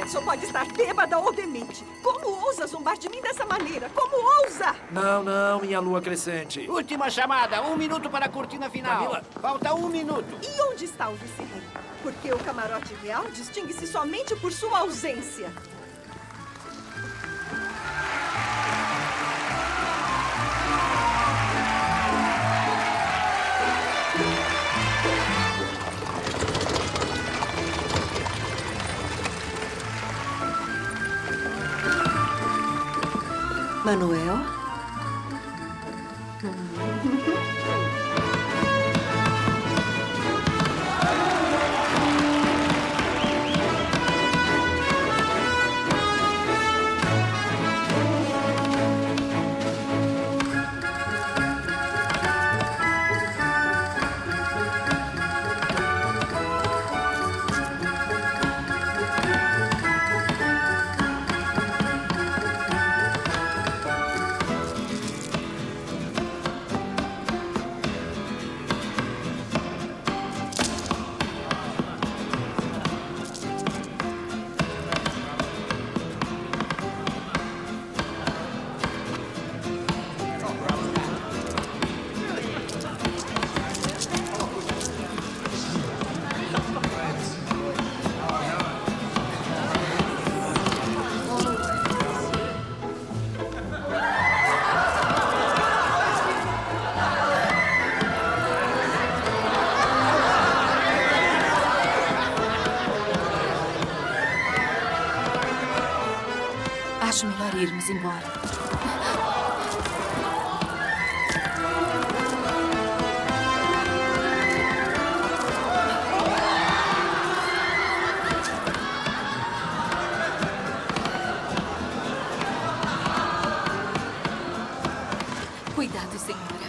[SPEAKER 11] Só pode estar bêbada ou demente. Como ousa zombar de mim dessa maneira? Como ousa?
[SPEAKER 15] Não, minha lua crescente.
[SPEAKER 18] Última chamada. 1 minuto para a cortina final.
[SPEAKER 15] Camila.
[SPEAKER 18] Falta 1 minuto.
[SPEAKER 11] E onde está o vice-rei? Porque o camarote real distingue-se somente por sua ausência. Manuel?
[SPEAKER 14] Acho melhor irmos embora. Cuidado, senhora.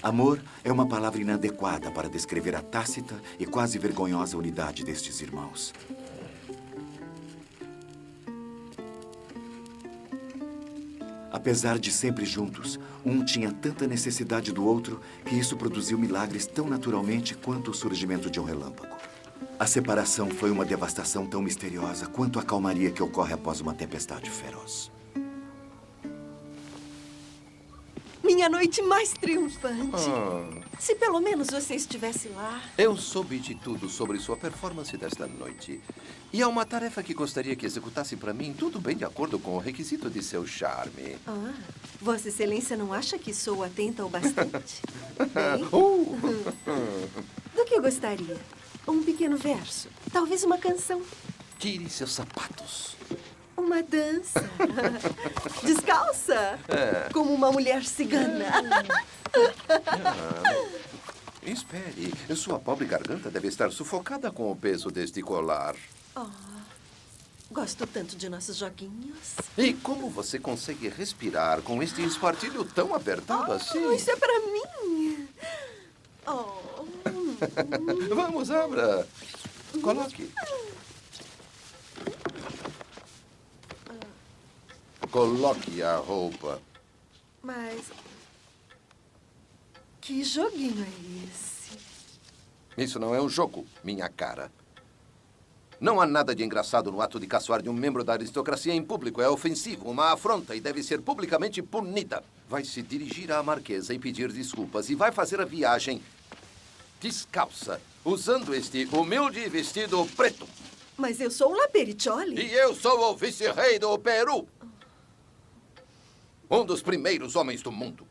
[SPEAKER 2] Amor é uma palavra inadequada para descrever a tácita e quase vergonhosa unidade destes irmãos. Apesar de sempre juntos, um tinha tanta necessidade do outro que isso produziu milagres tão naturalmente quanto o surgimento de um relâmpago. A separação foi uma devastação tão misteriosa quanto a calmaria que ocorre após uma tempestade feroz.
[SPEAKER 11] Minha noite mais triunfante. Se pelo menos você estivesse lá.
[SPEAKER 1] Eu soube de tudo sobre sua performance desta noite. E há uma tarefa que gostaria que executasse para mim, tudo bem de acordo com o requisito de seu charme.
[SPEAKER 11] Vossa Excelência não acha que sou atenta o bastante? Bem, do que eu gostaria? Um pequeno verso. Talvez uma canção.
[SPEAKER 1] Tire seus sapatos.
[SPEAKER 11] Uma dança. Descalça. Como uma mulher cigana.
[SPEAKER 1] Espere. Sua pobre garganta deve estar sufocada com o peso deste colar.
[SPEAKER 11] Gosto tanto de nossos joguinhos.
[SPEAKER 1] E como você consegue respirar com este espartilho tão apertado assim?
[SPEAKER 11] Isso é para mim.
[SPEAKER 1] Vamos, abra. Coloque. Coloque a roupa.
[SPEAKER 11] Mas que joguinho é esse?
[SPEAKER 1] Isso não é um jogo, minha cara. Não há nada de engraçado no ato de caçoar de um membro da aristocracia em público. É ofensivo, uma afronta e deve ser publicamente punida. Vai se dirigir à marquesa e pedir desculpas e vai fazer a viagem descalça, usando este humilde vestido preto.
[SPEAKER 11] Mas eu sou o Lapericioli.
[SPEAKER 1] E eu sou o vice-rei do Peru. Um dos primeiros homens do mundo.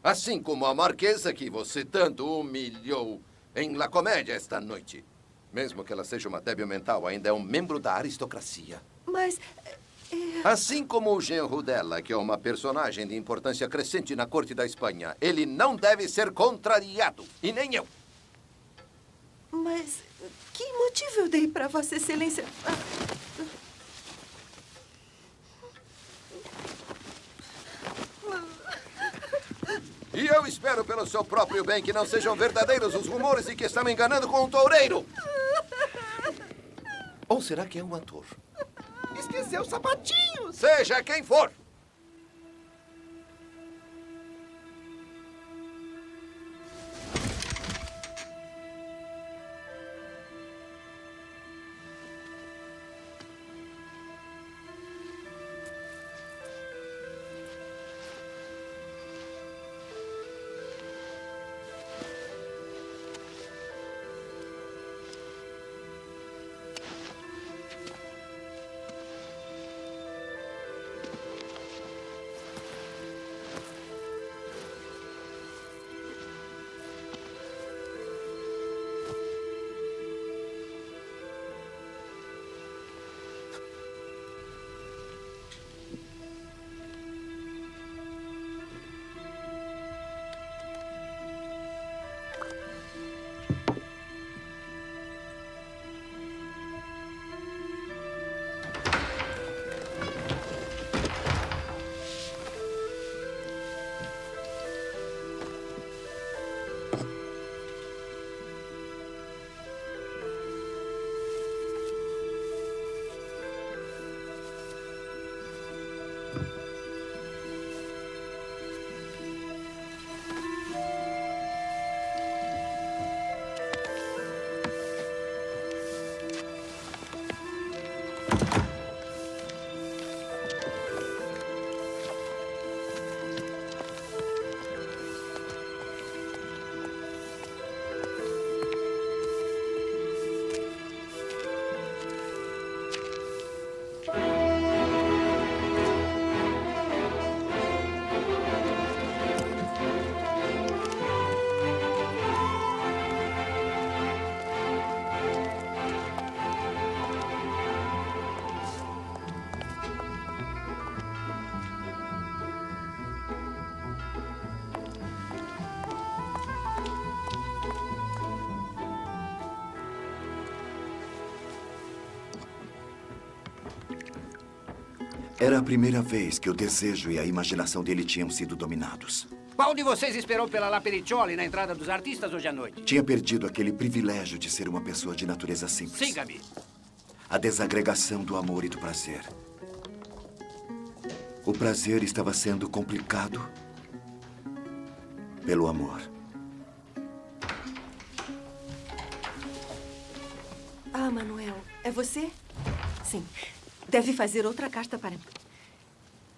[SPEAKER 1] Assim como a marquesa que você tanto humilhou em La Comédia esta noite. Mesmo que ela seja uma débil mental, ainda é um membro da aristocracia.
[SPEAKER 11] Mas...
[SPEAKER 1] Assim como o genro dela, que é uma personagem de importância crescente na corte da Espanha, ele não deve ser contrariado. E nem eu.
[SPEAKER 11] Mas que motivo eu dei para Vossa Excelência?
[SPEAKER 1] E eu espero pelo seu próprio bem que não sejam verdadeiros os rumores de que está me enganando com um toureiro. Ou será que é um ator?
[SPEAKER 9] Esqueceu os sapatinhos!
[SPEAKER 1] Seja quem for!
[SPEAKER 2] Era a primeira vez que o desejo e a imaginação dele tinham sido dominados.
[SPEAKER 18] Qual de vocês esperou pela Lapericioli na entrada dos artistas hoje à noite?
[SPEAKER 2] Tinha perdido aquele privilégio de ser uma pessoa de natureza simples.
[SPEAKER 18] Siga-me.
[SPEAKER 2] A desagregação do amor e do prazer. O prazer estava sendo complicado pelo amor.
[SPEAKER 11] Ah, Manuel, é você? Sim. Deve fazer outra carta para mim.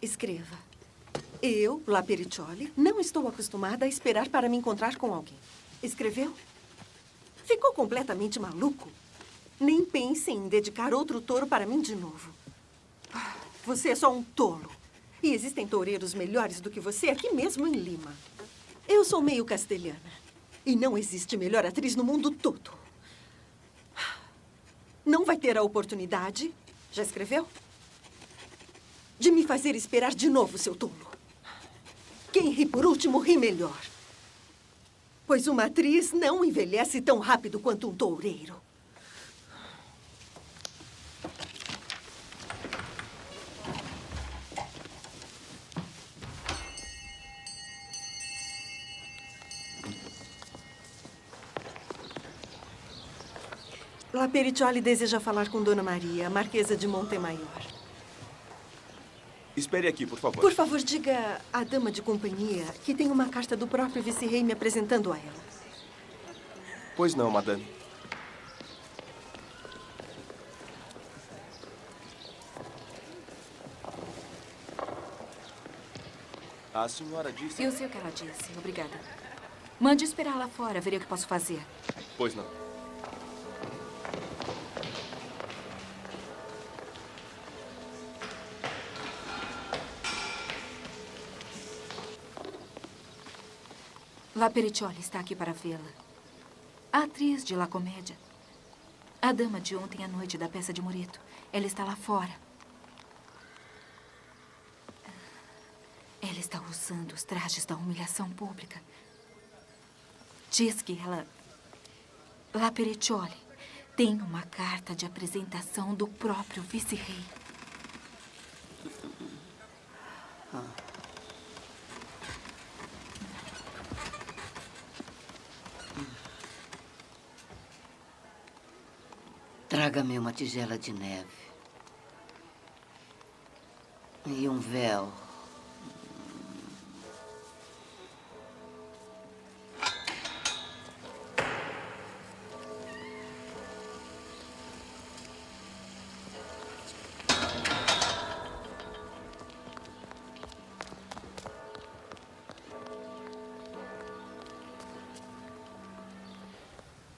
[SPEAKER 11] Escreva. Eu, Lapericioli, não estou acostumada a esperar para me encontrar com alguém. Escreveu? Ficou completamente maluco? Nem pense em dedicar outro touro para mim de novo. Você é só um tolo. E existem toureiros melhores do que você aqui mesmo em Lima. Eu sou meio castelhana. E não existe melhor atriz no mundo todo. Não vai ter a oportunidade... Já escreveu? De me fazer esperar de novo, seu tolo. Quem ri por último, ri melhor. Pois uma atriz não envelhece tão rápido quanto um toureiro. Lapericioli deseja falar com Dona Maria, a Marquesa de Montemayor.
[SPEAKER 7] Espere aqui, por favor.
[SPEAKER 11] Por favor, diga à dama de companhia que tem uma carta do próprio vice-rei me apresentando a ela.
[SPEAKER 7] Pois não, madame. A senhora disse...
[SPEAKER 14] Eu sei o que ela disse. Obrigada. Mande esperar lá fora, verei o que posso fazer.
[SPEAKER 7] Pois não.
[SPEAKER 14] La Periccioli está aqui para vê-la. A atriz de La Comédia. A dama de ontem à noite da peça de Moreto. Ela está lá fora. Ela está usando os trajes da humilhação pública. Diz que ela... La Periccioli tem uma carta de apresentação do próprio vice-rei.
[SPEAKER 6] Traga-me uma tigela de neve. E um véu.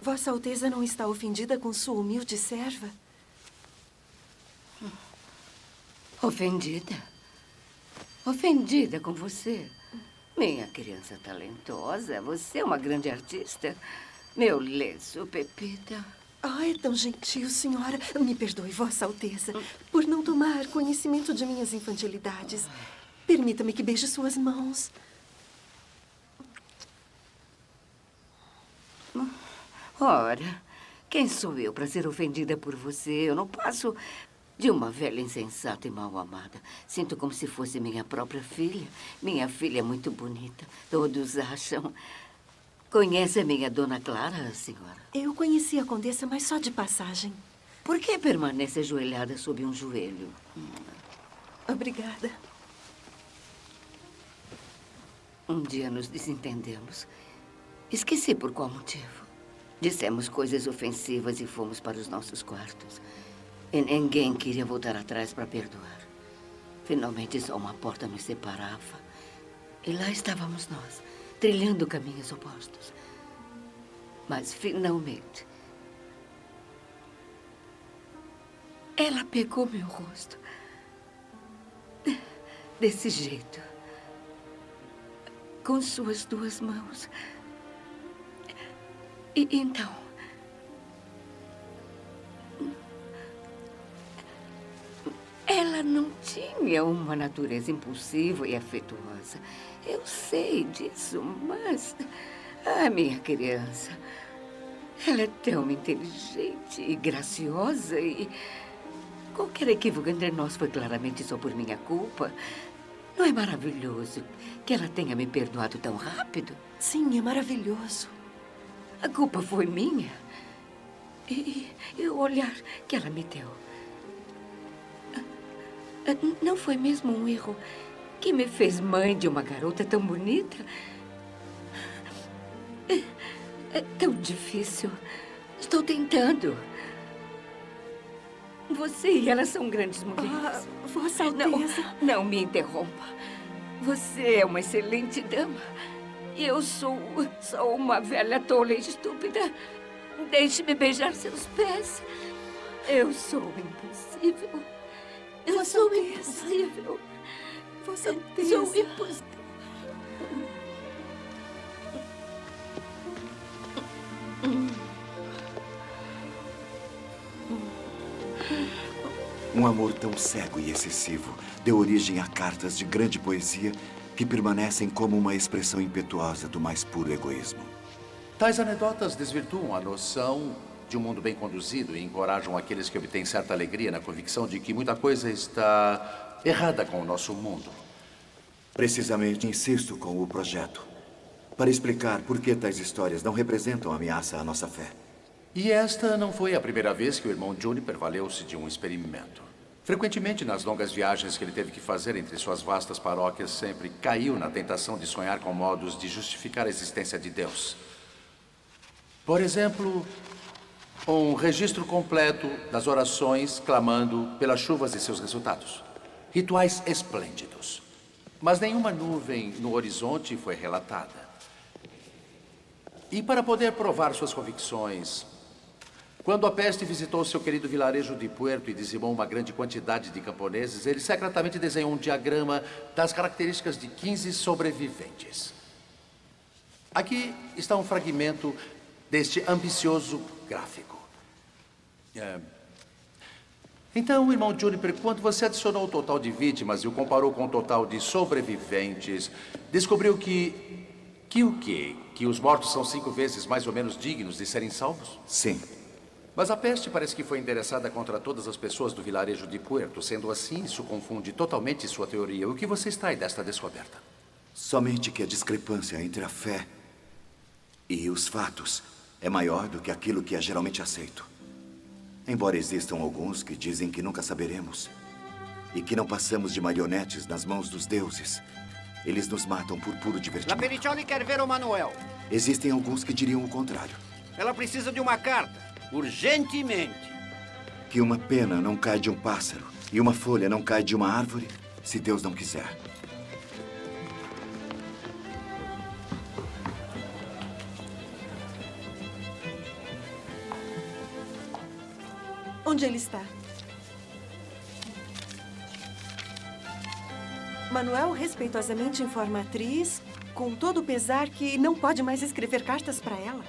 [SPEAKER 11] Vossa Alteza não está ofendida com sua humilde serva?
[SPEAKER 6] Ofendida? Ofendida com você? Minha criança talentosa, você é uma grande artista. Meu lenço, Pepita.
[SPEAKER 11] Ah, é tão gentil, senhora. Me perdoe, Vossa Alteza, por não tomar conhecimento de minhas infantilidades. Permita-me que beije suas mãos.
[SPEAKER 6] Ora, quem sou eu para ser ofendida por você? Eu não passo de uma velha insensata e mal amada. Sinto como se fosse minha própria filha. Minha filha é muito bonita. Todos acham. Conhece a minha dona Clara, senhora?
[SPEAKER 11] Eu conheci a condessa, mas só de passagem.
[SPEAKER 6] Por que permanece ajoelhada sob um joelho?
[SPEAKER 11] Obrigada.
[SPEAKER 6] Um dia nos desentendemos. Esqueci por qual motivo. Dissemos coisas ofensivas e fomos para os nossos quartos. E ninguém queria voltar atrás para perdoar. Finalmente, só uma porta nos separava. E lá estávamos nós, trilhando caminhos opostos. Mas, finalmente, ela pegou meu rosto. Desse jeito. Com suas duas mãos. E então... Ela não tinha uma natureza impulsiva e afetuosa. Eu sei disso, mas... Ah, minha criança... Ela é tão inteligente e graciosa e... Qualquer equívoco entre nós foi claramente só por minha culpa. Não é maravilhoso que ela tenha me perdoado tão rápido?
[SPEAKER 11] Sim, é maravilhoso.
[SPEAKER 6] A culpa foi minha. E o olhar que ela me deu. Não foi mesmo um erro que me fez mãe de uma garota tão bonita? É tão difícil. Estou tentando. Você e ela são grandes mulheres.
[SPEAKER 11] Vossa Alteza...
[SPEAKER 6] Não me interrompa. Você é uma excelente dama. E eu sou só uma velha tola e estúpida. Deixe-me beijar seus pés. Eu sou impossível. Eu sou impossível.
[SPEAKER 11] Vossa Alteza...
[SPEAKER 6] Sou impossível.
[SPEAKER 2] Um amor tão cego e excessivo deu origem a cartas de grande poesia que permanecem como uma expressão impetuosa do mais puro egoísmo.
[SPEAKER 3] Tais anedotas desvirtuam a noção de um mundo bem conduzido e encorajam aqueles que obtêm certa alegria na convicção de que muita coisa está errada com o nosso mundo.
[SPEAKER 2] Precisamente insisto com o projeto para explicar por que tais histórias não representam ameaça à nossa fé.
[SPEAKER 3] E esta não foi a primeira vez que o irmão Juniper valeu-se de um experimento. Frequentemente, nas longas viagens que ele teve que fazer entre suas vastas paróquias, sempre caiu na tentação de sonhar com modos de justificar a existência de Deus. Por exemplo, um registro completo das orações clamando pelas chuvas e seus resultados. Rituais esplêndidos. Mas nenhuma nuvem no horizonte foi relatada. E para poder provar suas convicções, quando a peste visitou seu querido vilarejo de Puerto e dizimou uma grande quantidade de camponeses, ele secretamente desenhou um diagrama das características de 15 sobreviventes. Aqui está um fragmento deste ambicioso gráfico. Então, irmão Juniper, quando você adicionou o total de vítimas e o comparou com o total de sobreviventes, descobriu que os mortos são 5 vezes mais ou menos dignos de serem salvos?
[SPEAKER 2] Sim.
[SPEAKER 3] Mas a peste parece que foi endereçada contra todas as pessoas do vilarejo de Puerto. Sendo assim, isso confunde totalmente sua teoria. O que você extrai desta descoberta?
[SPEAKER 2] Somente que a discrepância entre a fé e os fatos é maior do que aquilo que é geralmente aceito. Embora existam alguns que dizem que nunca saberemos e que não passamos de marionetes nas mãos dos deuses, eles nos matam por puro divertimento.
[SPEAKER 18] La Periccioli quer ver o Manuel.
[SPEAKER 2] Existem alguns que diriam o contrário.
[SPEAKER 18] Ela precisa de uma carta. Urgentemente.
[SPEAKER 2] Que uma pena não cai de um pássaro e uma folha não cai de uma árvore, se Deus não quiser.
[SPEAKER 11] Onde ele está? Manuel respeitosamente informa a atriz, com todo o pesar, que não pode mais escrever cartas para ela.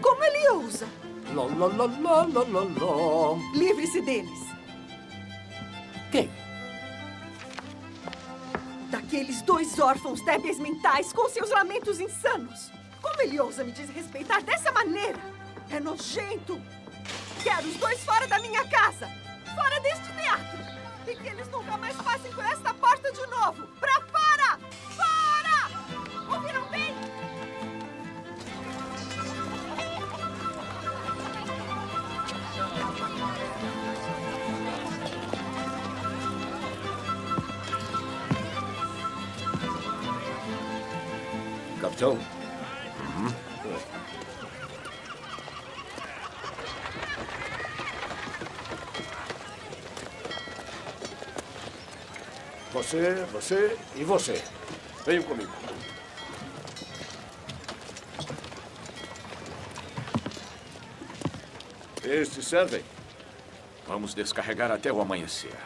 [SPEAKER 11] Como ele ousa? Livre-se deles.
[SPEAKER 15] Quem?
[SPEAKER 11] Daqueles 2 órfãos débeis mentais com seus lamentos insanos. Como ele ousa me desrespeitar dessa maneira? É nojento. Quero os 2 fora da minha casa. Fora deste teatro. E que eles nunca mais passem por esta porta de novo. Pra fora! Fora! Ouviram bem?
[SPEAKER 16] Capitão?
[SPEAKER 15] Você e você. Venham comigo.
[SPEAKER 10] Estes servem? Vamos descarregar até o amanhecer.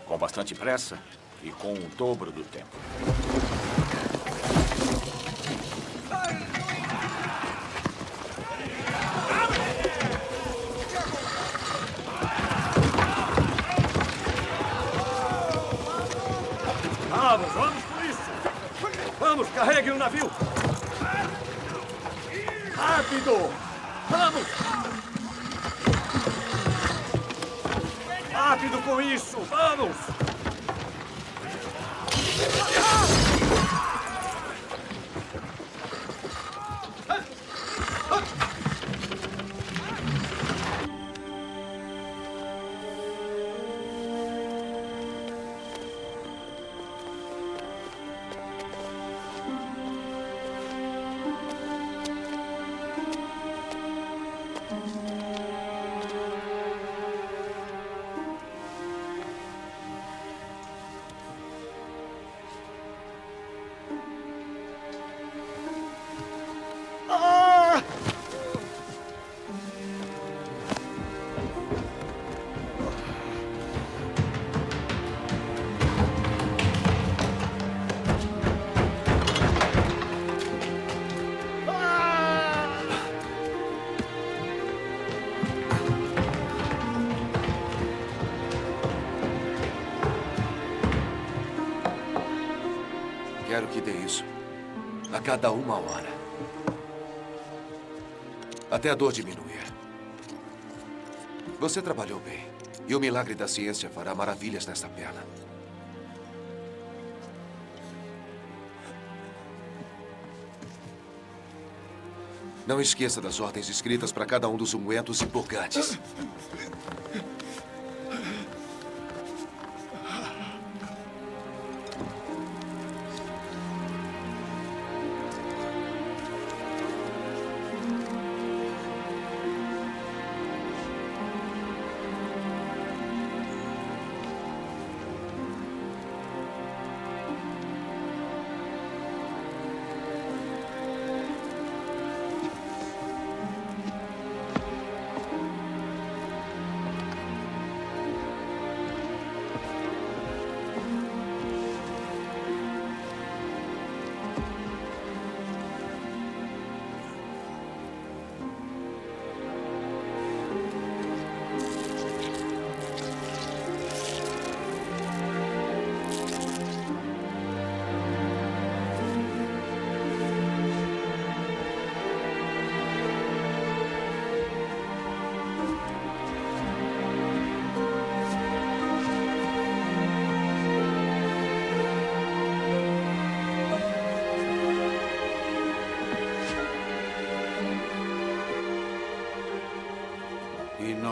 [SPEAKER 10] Com bastante pressa e com o dobro do tempo.
[SPEAKER 8] Vamos por isso! Vamos, carreguem o navio! Rápido! Vamos! Rápido com isso! Vamos!
[SPEAKER 19] Quero que dê isso a cada 1 hora. Até a dor diminuir. Você trabalhou bem. E o milagre da ciência fará maravilhas nesta perna. Não esqueça das ordens escritas para cada um dos ungüentos e purgantes.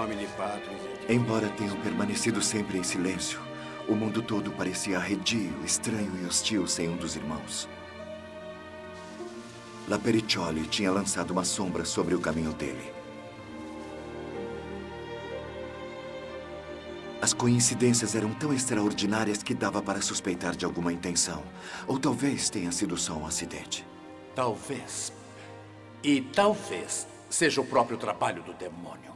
[SPEAKER 8] nome de Patris.
[SPEAKER 2] Embora tenham permanecido sempre em silêncio, o mundo todo parecia arredio, estranho e hostil sem um dos irmãos. La Periccioli tinha lançado uma sombra sobre o caminho dele. As coincidências eram tão extraordinárias que dava para suspeitar de alguma intenção. Ou talvez tenha sido só um acidente.
[SPEAKER 3] Talvez. E talvez seja o próprio trabalho do demônio.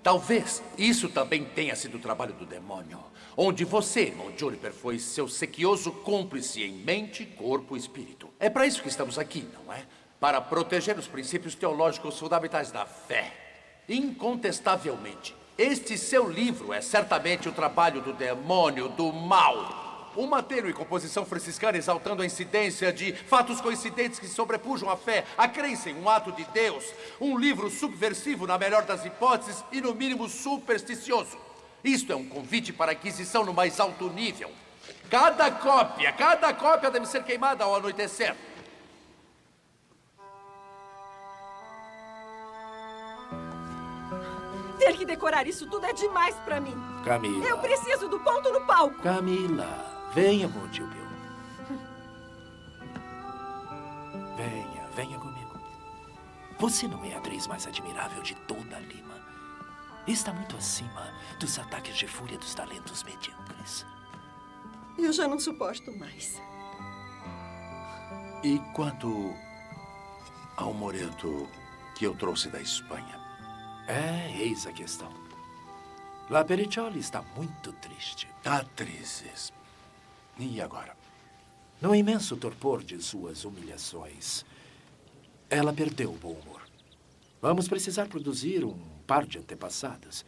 [SPEAKER 3] Talvez isso também tenha sido o trabalho do demônio. Onde você, irmão Juniper, foi seu sequioso cúmplice em mente, corpo e espírito. É para isso que estamos aqui, não é? Para proteger os princípios teológicos fundamentais da fé. Incontestavelmente, este seu livro é certamente o trabalho do demônio, do mal. Uma tênue composição franciscana exaltando a incidência de fatos coincidentes que sobrepujam a fé, a crença em um ato de Deus. Um livro subversivo na melhor das hipóteses e no mínimo supersticioso. Isto é um convite para a aquisição no mais alto nível. Cada cópia deve ser queimada ao anoitecer.
[SPEAKER 11] Ter que decorar isso tudo é demais pra mim.
[SPEAKER 15] Camila.
[SPEAKER 11] Eu preciso do ponto no palco.
[SPEAKER 15] Camila, venha com o tio Bill. Venha comigo. Você não é a atriz mais admirável de toda a Lima. Está muito acima dos ataques de fúria dos talentos medíocres.
[SPEAKER 11] Eu já não suporto mais.
[SPEAKER 3] E quanto ao moreto que eu trouxe da Espanha?
[SPEAKER 15] Eis a questão. La Periccioli está muito triste.
[SPEAKER 3] Atrizes. E agora?
[SPEAKER 15] No imenso torpor de suas humilhações, ela perdeu o bom humor. Vamos precisar produzir um par de antepassados.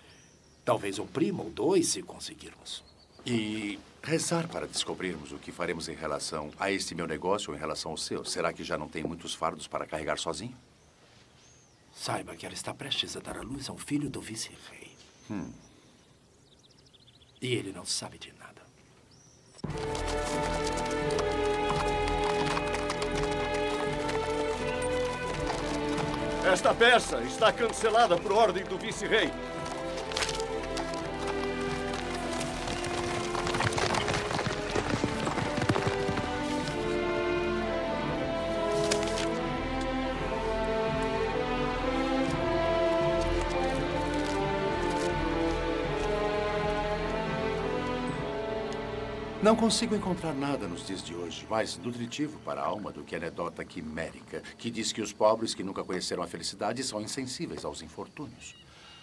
[SPEAKER 15] Talvez um primo ou dois, se conseguirmos.
[SPEAKER 3] E rezar para descobrirmos o que faremos em relação a este meu negócio ou em relação ao seu. Será que já não tem muitos fardos para carregar sozinho?
[SPEAKER 15] Saiba que ela está prestes a dar à luz a um filho do vice-rei. E ele não sabe de nada.
[SPEAKER 16] Esta peça está cancelada por ordem do vice-rei.
[SPEAKER 3] Não consigo encontrar nada nos dias de hoje mais nutritivo para a alma do que a anedota quimérica, que diz que os pobres que nunca conheceram a felicidade são insensíveis aos infortúnios.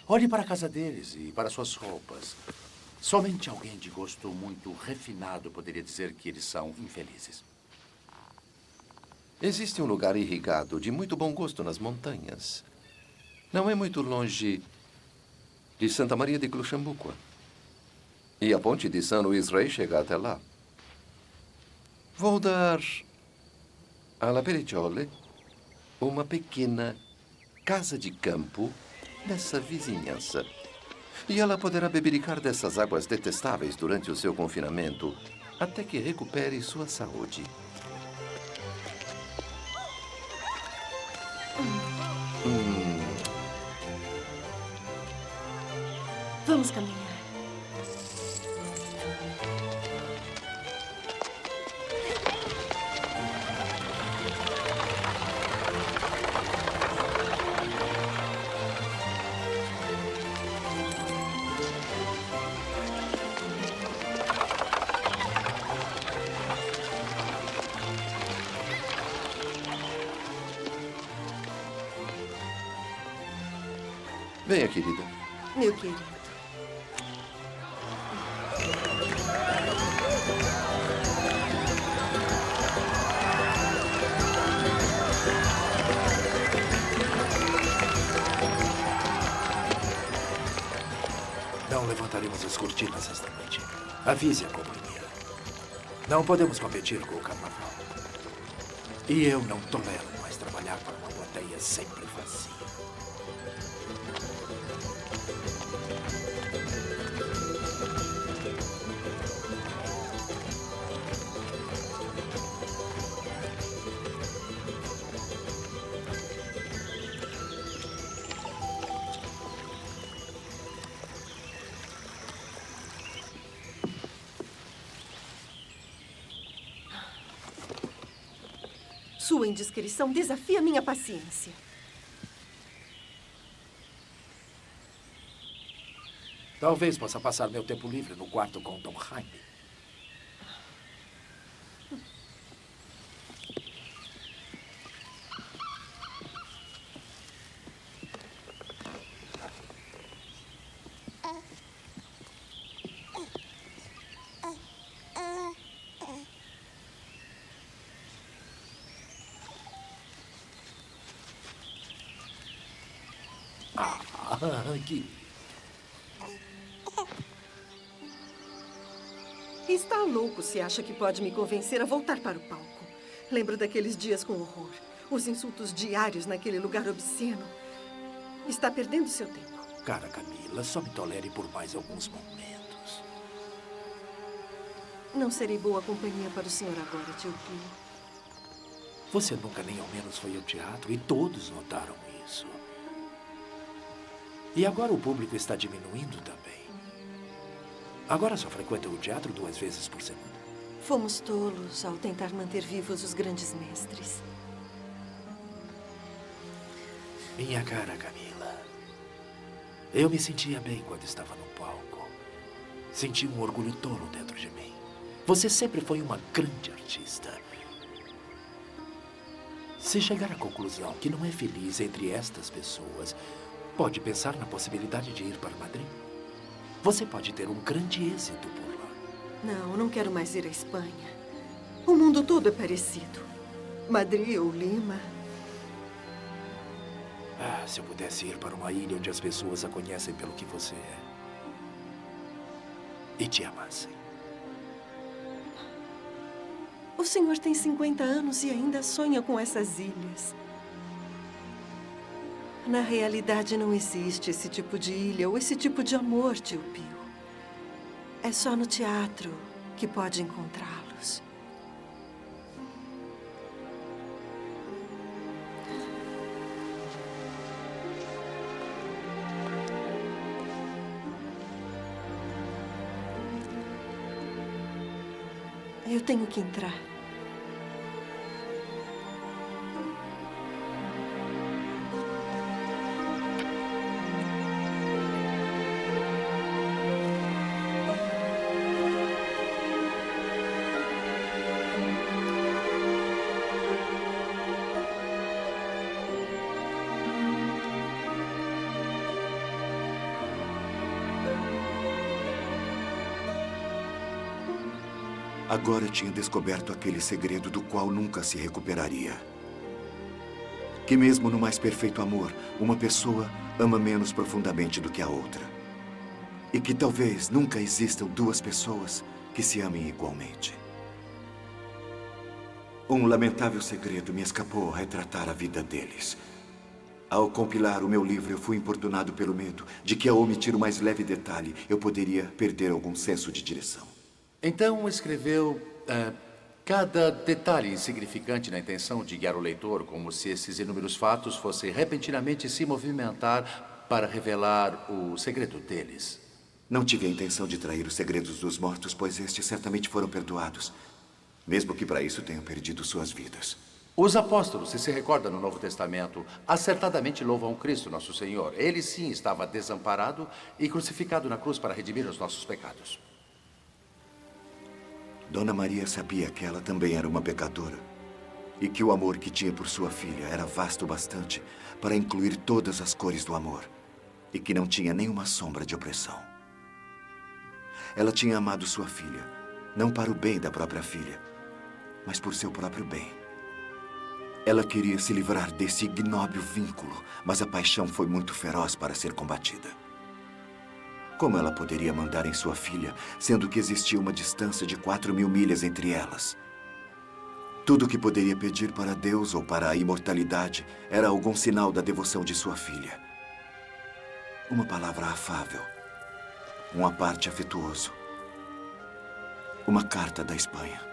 [SPEAKER 3] Olhe para a casa deles e para suas roupas. Somente alguém de gosto muito refinado poderia dizer que eles são infelizes.
[SPEAKER 1] Existe um lugar irrigado de muito bom gosto nas montanhas. Não é muito longe de Santa Maria de Clochambouco. E a ponte de São Luís Rei chega até lá. Vou dar a La Periccioli uma pequena casa de campo dessa vizinhança. E ela poderá bebericar dessas águas detestáveis durante o seu confinamento até que recupere sua saúde.
[SPEAKER 11] Vamos caminhar.
[SPEAKER 1] Venha, querida.
[SPEAKER 11] Meu querido.
[SPEAKER 15] Não levantaremos as cortinas esta noite. Avise a companhia. Não podemos competir com o carnaval. E eu não tolero mais trabalhar para uma plateia sempre vazia.
[SPEAKER 11] Sua indiscrição desafia minha paciência.
[SPEAKER 15] Talvez possa passar meu tempo livre no quarto com Tom Jaime. Que...
[SPEAKER 11] Está louco se acha que pode me convencer a voltar para o palco. Lembro daqueles dias com horror. Os insultos diários naquele lugar obsceno. Está perdendo seu tempo.
[SPEAKER 15] Cara Camila, só me tolere por mais alguns momentos.
[SPEAKER 11] Não serei boa companhia para o senhor agora, tio Pio.
[SPEAKER 15] Você nunca nem ao menos foi ao teatro e todos notaram isso. E agora o público está diminuindo também. Agora só frequenta o teatro 2 vezes por semana.
[SPEAKER 11] Fomos tolos ao tentar manter vivos os grandes mestres.
[SPEAKER 15] Minha cara Camila, eu me sentia bem quando estava no palco. Senti um orgulho tolo dentro de mim. Você sempre foi uma grande artista. Se chegar à conclusão que não é feliz entre estas pessoas, pode pensar na possibilidade de ir para Madrid. Você pode ter um grande êxito por lá.
[SPEAKER 11] Não quero mais ir à Espanha. O mundo todo é parecido. Madrid ou Lima.
[SPEAKER 15] Se eu pudesse ir para uma ilha onde as pessoas a conhecem pelo que você é. E te amassem.
[SPEAKER 11] O senhor tem 50 anos e ainda sonha com essas ilhas. Na realidade, não existe esse tipo de ilha ou esse tipo de amor, tio Pio. É só no teatro que pode encontrá-los. Eu tenho que entrar.
[SPEAKER 2] Agora tinha descoberto aquele segredo do qual nunca se recuperaria. Que mesmo no mais perfeito amor, uma pessoa ama menos profundamente do que a outra. E que talvez nunca existam duas pessoas que se amem igualmente. Um lamentável segredo me escapou ao retratar a vida deles. Ao compilar o meu livro, eu fui importunado pelo medo de que, ao omitir o mais leve detalhe, eu poderia perder algum senso de direção.
[SPEAKER 3] Então escreveu cada detalhe insignificante na intenção de guiar o leitor, como se esses inúmeros fatos fossem repentinamente se movimentar para revelar o segredo deles.
[SPEAKER 2] Não tive a intenção de trair os segredos dos mortos, pois estes certamente foram perdoados, mesmo que para isso tenham perdido suas vidas.
[SPEAKER 3] Os apóstolos, se recorda no Novo Testamento, acertadamente louvam Cristo, nosso Senhor. Ele sim estava desamparado e crucificado na cruz para redimir os nossos pecados.
[SPEAKER 2] Dona Maria sabia que ela também era uma pecadora e que o amor que tinha por sua filha era vasto o bastante para incluir todas as cores do amor e que não tinha nenhuma sombra de opressão. Ela tinha amado sua filha, não para o bem da própria filha, mas por seu próprio bem. Ela queria se livrar desse ignóbil vínculo, mas a paixão foi muito feroz para ser combatida. Como ela poderia mandar em sua filha, sendo que existia uma distância de 4.000 milhas entre elas? Tudo o que poderia pedir para Deus ou para a imortalidade era algum sinal da devoção de sua filha. Uma palavra afável, um aparte afetuoso, uma carta da Espanha.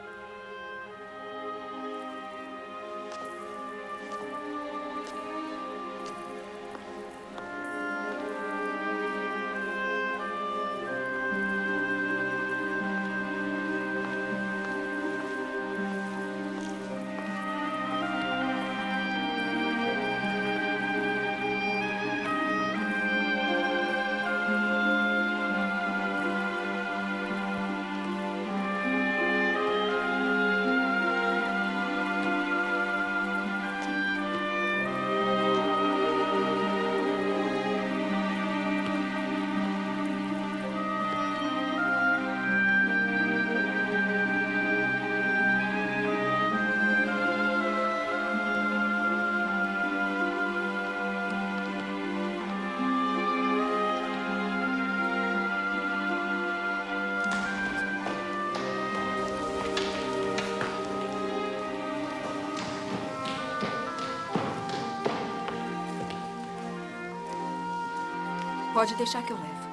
[SPEAKER 14] Pode deixar que eu levo.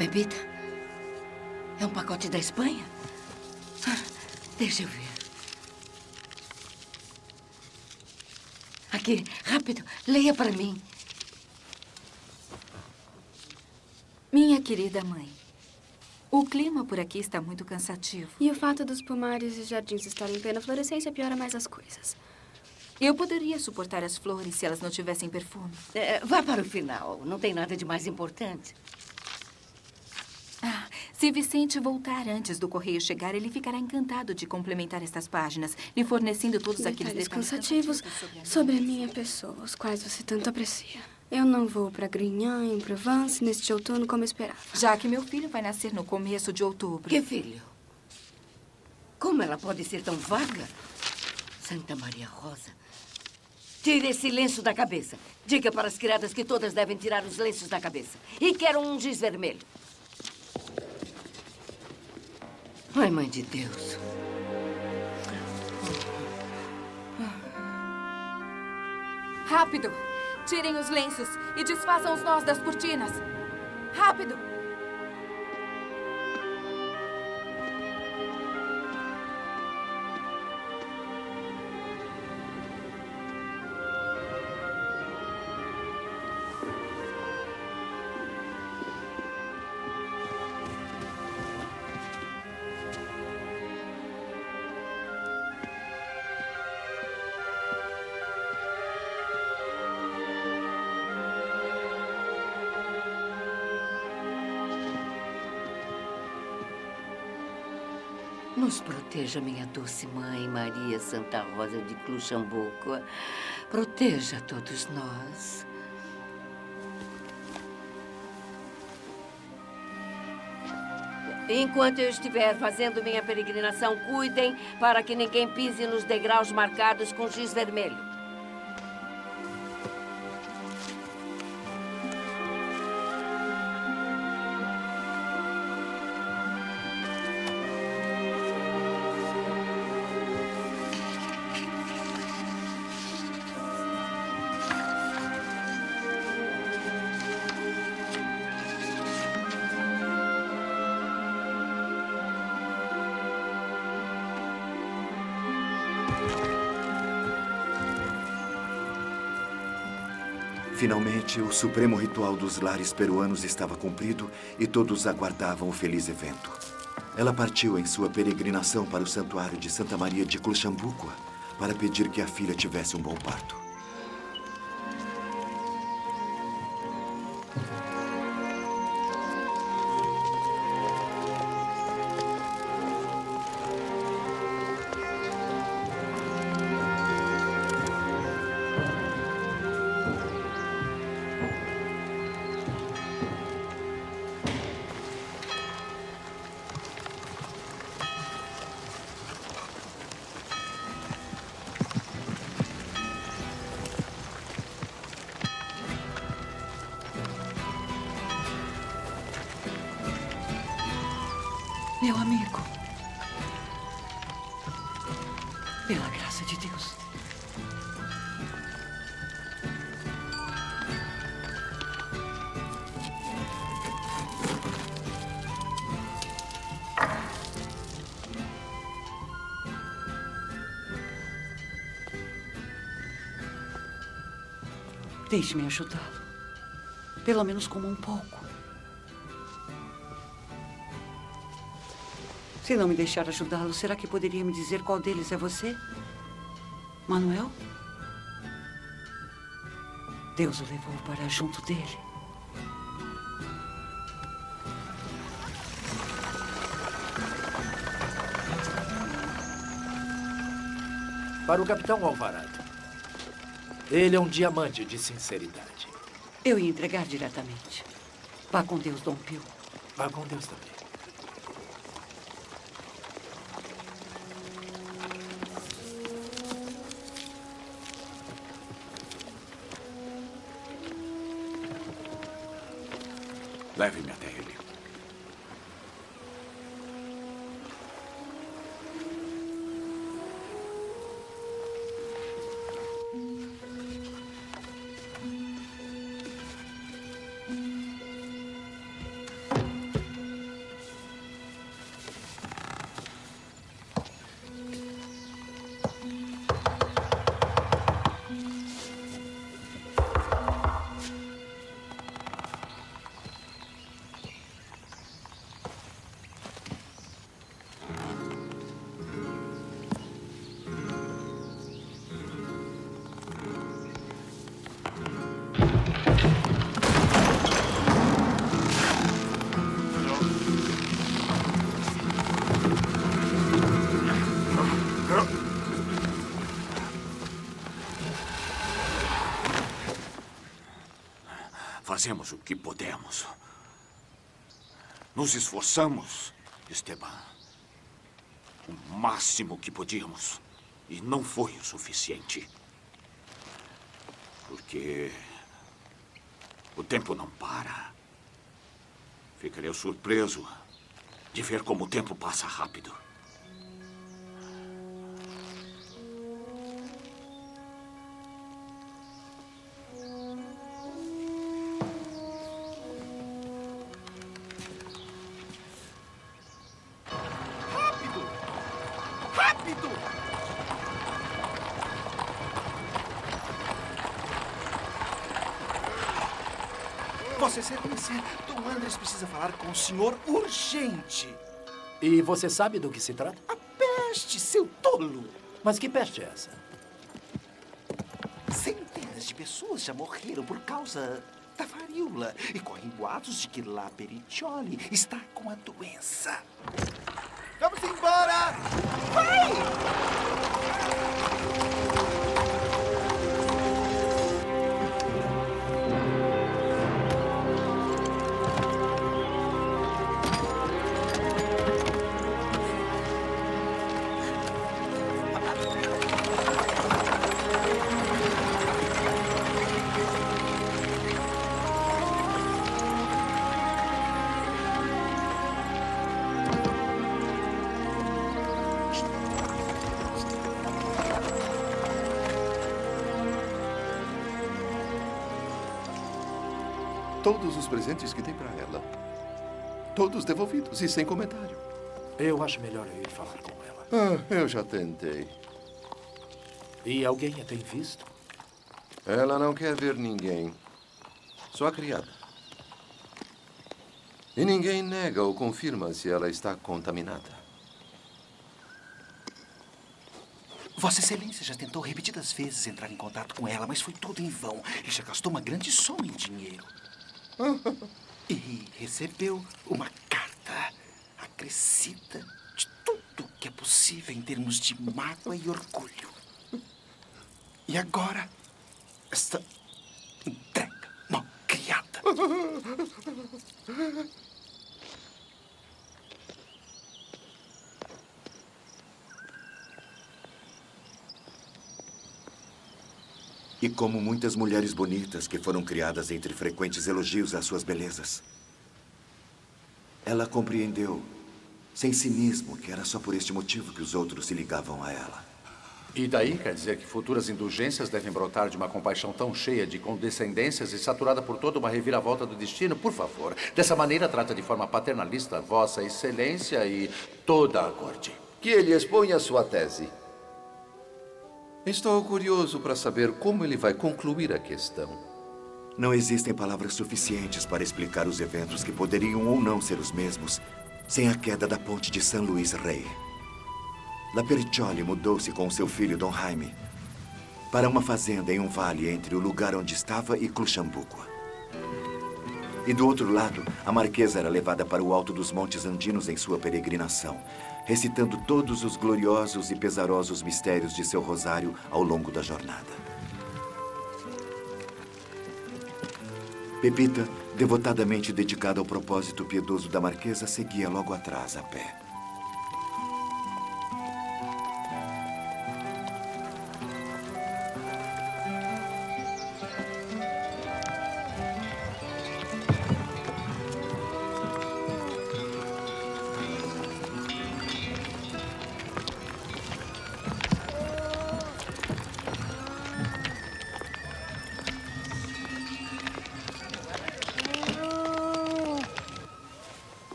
[SPEAKER 6] Bebida? É um pacote da Espanha? Deixa eu ver. Aqui, rápido, leia para mim.
[SPEAKER 14] Minha querida mãe, o clima por aqui está muito cansativo.
[SPEAKER 5] E o fato dos pomares e jardins estarem em plena florescência piora mais as coisas.
[SPEAKER 14] Eu poderia suportar as flores se elas não tivessem perfume.
[SPEAKER 6] Vá para o final. Não tem nada de mais importante.
[SPEAKER 14] Se Vicente voltar antes do correio chegar, ele ficará encantado de complementar estas páginas, lhe fornecendo todos aqueles detalhes
[SPEAKER 5] cansativos sobre a minha pessoa, os quais você tanto aprecia. Eu não vou para Grignan, em Provence, neste outono como esperava.
[SPEAKER 14] Já que meu filho vai nascer no começo de outubro.
[SPEAKER 6] Que filho? Como ela pode ser tão vaga? Santa Maria Rosa. Tire esse lenço da cabeça. Diga para as criadas que todas devem tirar os lenços da cabeça. E quero um giz vermelho. Ai, mãe de Deus.
[SPEAKER 14] Rápido! Tirem os lenços e desfaçam os nós das cortinas. Rápido!
[SPEAKER 6] Nos proteja, minha doce mãe, Maria Santa Rosa de Cluxambuco. Proteja todos nós. Enquanto eu estiver fazendo minha peregrinação, cuidem para que ninguém pise nos degraus marcados com giz vermelho.
[SPEAKER 2] Finalmente, o supremo ritual dos lares peruanos estava cumprido e todos aguardavam o feliz evento. Ela partiu em sua peregrinação para o santuário de Santa Maria de Cluxambuco para pedir que a filha tivesse um bom parto.
[SPEAKER 13] Meu amigo. Pela graça de Deus. Deixe-me ajudá-lo. Pelo menos como um pouco. Se não me deixar ajudá-lo, será que poderia me dizer qual deles é você? Manuel? Deus o levou para junto dele.
[SPEAKER 15] Para o Capitão Alvarado. Ele é um diamante de sinceridade.
[SPEAKER 13] Eu ia entregar diretamente. Vá com Deus, Dom Pio.
[SPEAKER 15] Vá com Deus também.
[SPEAKER 10] Leve-me até ele. Fazemos o que podemos. Nos esforçamos, Esteban. O máximo que podíamos. E não foi o suficiente. Porque o tempo não para. Ficaria surpreso de ver como o tempo passa rápido.
[SPEAKER 9] Vossa Excelência, Dom Andres precisa falar com o senhor urgente.
[SPEAKER 15] E você sabe do que se trata?
[SPEAKER 9] A peste, seu tolo!
[SPEAKER 15] Mas que peste é essa?
[SPEAKER 9] Centenas de pessoas já morreram por causa da varíola. E correm boatos de que La Periccioli está com a doença. Vamos embora! Vai!
[SPEAKER 1] Todos os presentes que tem para ela. Todos devolvidos e sem comentário.
[SPEAKER 15] Eu acho melhor eu ir falar com ela.
[SPEAKER 1] Ah, eu já tentei.
[SPEAKER 15] E alguém a tem visto?
[SPEAKER 1] Ela não quer ver ninguém. Só a criada. E ninguém nega ou confirma se ela está contaminada.
[SPEAKER 9] Vossa Excelência já tentou repetidas vezes entrar em contato com ela, mas foi tudo em vão. E já gastou uma grande soma em dinheiro. E recebeu uma carta acrescida de tudo que é possível em termos de mágoa e orgulho. E agora, esta entrega mal criada.
[SPEAKER 2] E como muitas mulheres bonitas que foram criadas entre frequentes elogios às suas belezas, ela compreendeu, sem cinismo, que era só por este motivo que os outros se ligavam a ela.
[SPEAKER 3] E daí quer dizer que futuras indulgências devem brotar de uma compaixão tão cheia de condescendências e saturada por toda uma reviravolta do destino? Por favor, dessa maneira trata de forma paternalista Vossa Excelência e toda a corte.
[SPEAKER 1] Que ele exponha sua tese. Estou curioso para saber como ele vai concluir a questão.
[SPEAKER 2] Não existem palavras suficientes para explicar os eventos que poderiam ou não ser os mesmos sem a queda da ponte de San Luís Rey. La Periccioli mudou-se com seu filho Dom Jaime para uma fazenda em um vale entre o lugar onde estava e Cluxambuco. E do outro lado, a marquesa era levada para o alto dos montes andinos em sua peregrinação, recitando todos os gloriosos e pesarosos mistérios de seu rosário ao longo da jornada. Pepita, devotadamente dedicada ao propósito piedoso da marquesa, seguia logo atrás, a pé.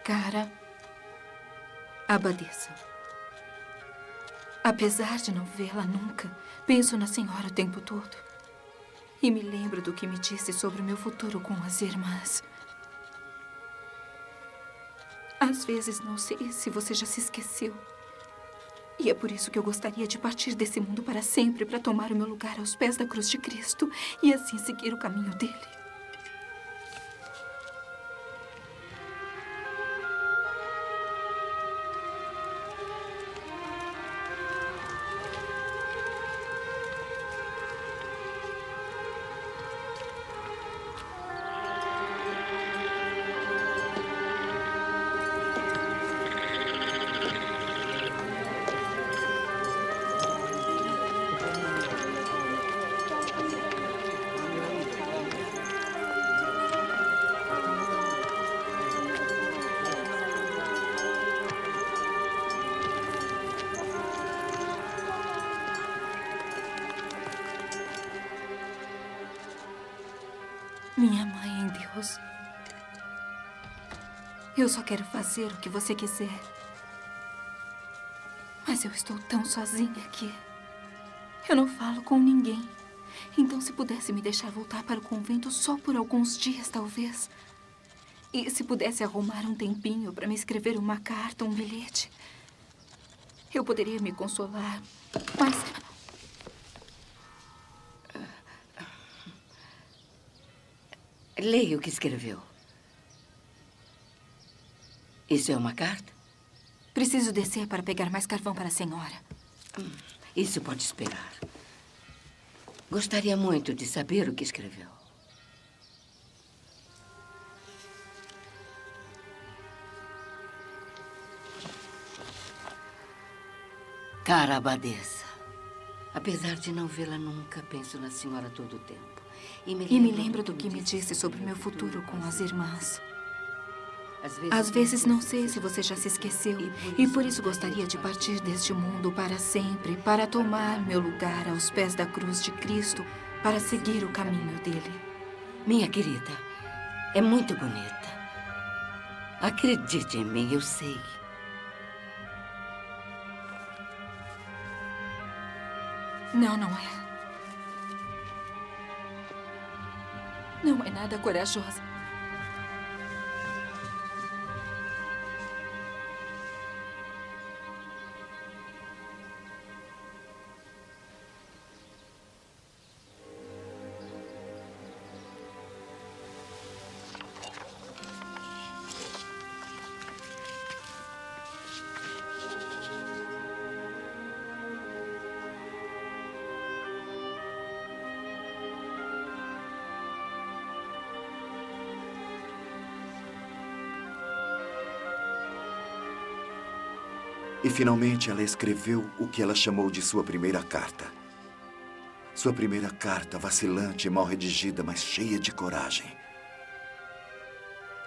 [SPEAKER 14] Cara abadesa, apesar de não vê-la nunca, penso na senhora o tempo todo. E me lembro do que me disse sobre o meu futuro com as irmãs. Às vezes não sei se você já se esqueceu. E é por isso que eu gostaria de partir desse mundo para sempre, para tomar o meu lugar aos pés da cruz de Cristo e assim seguir o caminho dele. Minha mãe em Deus, eu só quero fazer o que você quiser. Mas eu estou tão sozinha aqui. Eu não falo com ninguém. Então, se pudesse me deixar voltar para o convento só por alguns dias, talvez. E se pudesse arrumar um tempinho para me escrever uma carta, um bilhete, eu poderia me consolar. Mas...
[SPEAKER 6] Leia o que escreveu. Isso é uma carta?
[SPEAKER 14] Preciso descer para pegar mais carvão para a senhora.
[SPEAKER 6] Isso pode esperar. Gostaria muito de saber o que escreveu. Cara abadesa, apesar de não vê-la nunca, penso na senhora todo o tempo.
[SPEAKER 14] E me lembro do que me disse sobre o meu futuro com as irmãs. Às vezes não sei se você já se esqueceu, e por isso gostaria de partir deste mundo para sempre, para tomar meu lugar aos pés da cruz de Cristo, para seguir o caminho dele.
[SPEAKER 6] Minha querida, é muito bonita. Acredite em mim, eu sei.
[SPEAKER 14] Não, não é. Não é nada corajosa.
[SPEAKER 2] E finalmente ela escreveu o que ela chamou de sua primeira carta. Sua primeira carta, vacilante e mal redigida, mas cheia de coragem.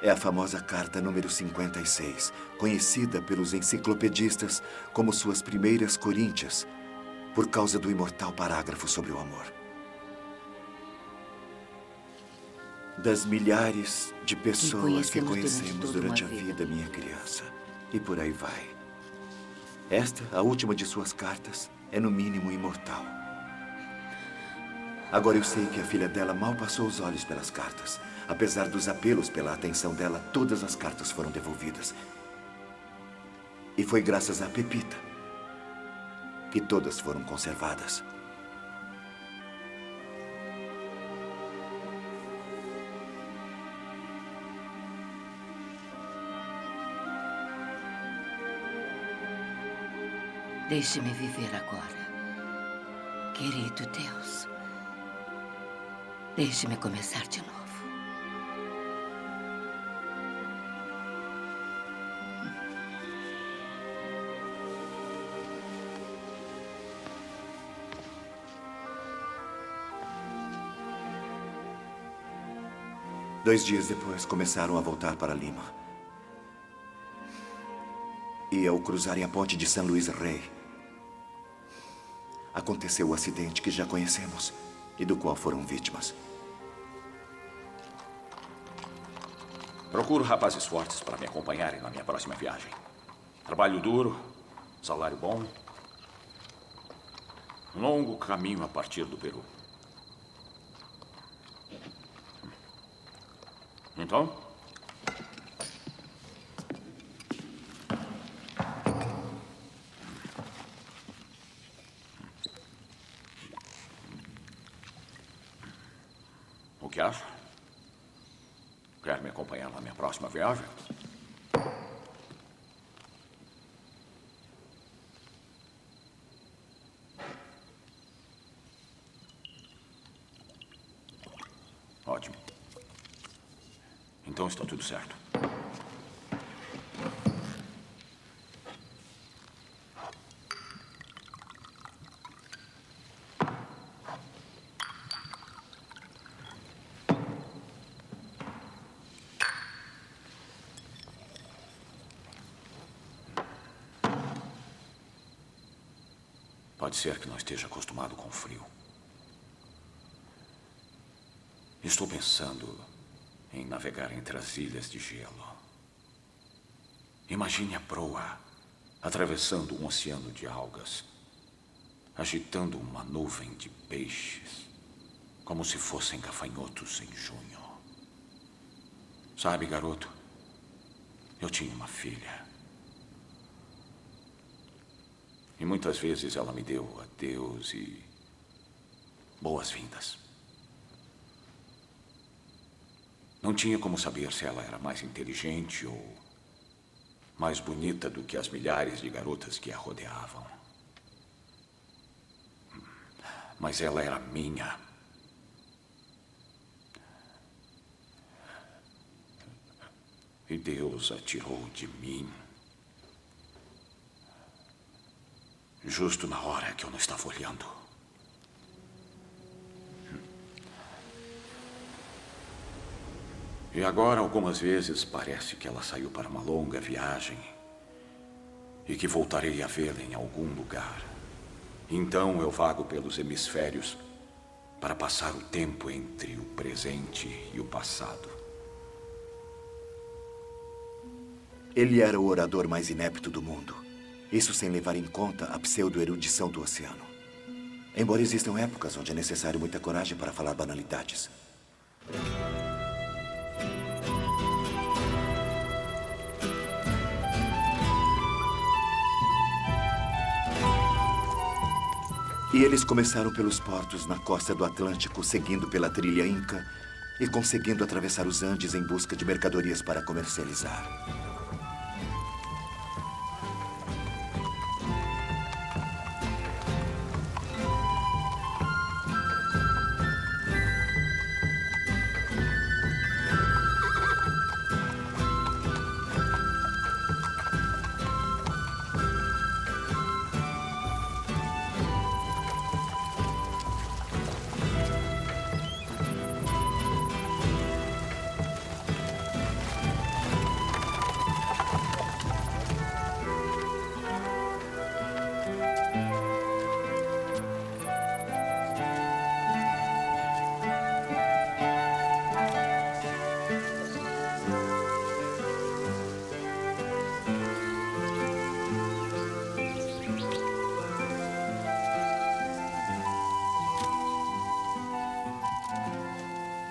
[SPEAKER 2] É a famosa carta número 56, conhecida pelos enciclopedistas como suas primeiras Coríntias, por causa do imortal parágrafo sobre o amor. Das milhares de pessoas que conhecemos durante a vida, minha criança. E por aí vai. Esta, a última de suas cartas, é no mínimo imortal. Agora eu sei que a filha dela mal passou os olhos pelas cartas. Apesar dos apelos pela atenção dela, todas as cartas foram devolvidas. E foi graças a Pepita que todas foram conservadas.
[SPEAKER 6] Deixe-me viver agora. Querido Deus, deixe-me começar de novo.
[SPEAKER 2] Dois dias depois, começaram a voltar para Lima. E ao cruzarem a ponte de San Luis Rey, aconteceu o acidente que já conhecemos e do qual foram vítimas.
[SPEAKER 10] Procuro rapazes fortes para me acompanharem na minha próxima viagem. Trabalho duro, salário bom. Um longo caminho a partir do Peru. Então? O que acha? Quer me acompanhar na minha próxima viagem? Ótimo. Então está tudo certo. Pode ser que não esteja acostumado com o frio. Estou pensando em navegar entre as ilhas de gelo. Imagine a proa atravessando um oceano de algas, agitando uma nuvem de peixes, como se fossem gafanhotos em junho. Sabe, garoto, eu tinha uma filha. E muitas vezes ela me deu adeus e boas-vindas. Não tinha como saber se ela era mais inteligente ou mais bonita do que as milhares de garotas que a rodeavam. Mas ela era minha. E Deus a tirou de mim. Justo na hora que eu não estava olhando. E agora, algumas vezes, parece que ela saiu para uma longa viagem e que voltarei a vê-la em algum lugar. Então eu vago pelos hemisférios para passar o tempo entre o presente e o passado.
[SPEAKER 2] Ele era o orador mais inepto do mundo. Isso sem levar em conta a pseudo-erudição do oceano. Embora existam épocas onde é necessário muita coragem para falar banalidades. E eles começaram pelos portos na costa do Atlântico, seguindo pela trilha Inca e conseguindo atravessar os Andes em busca de mercadorias para comercializar.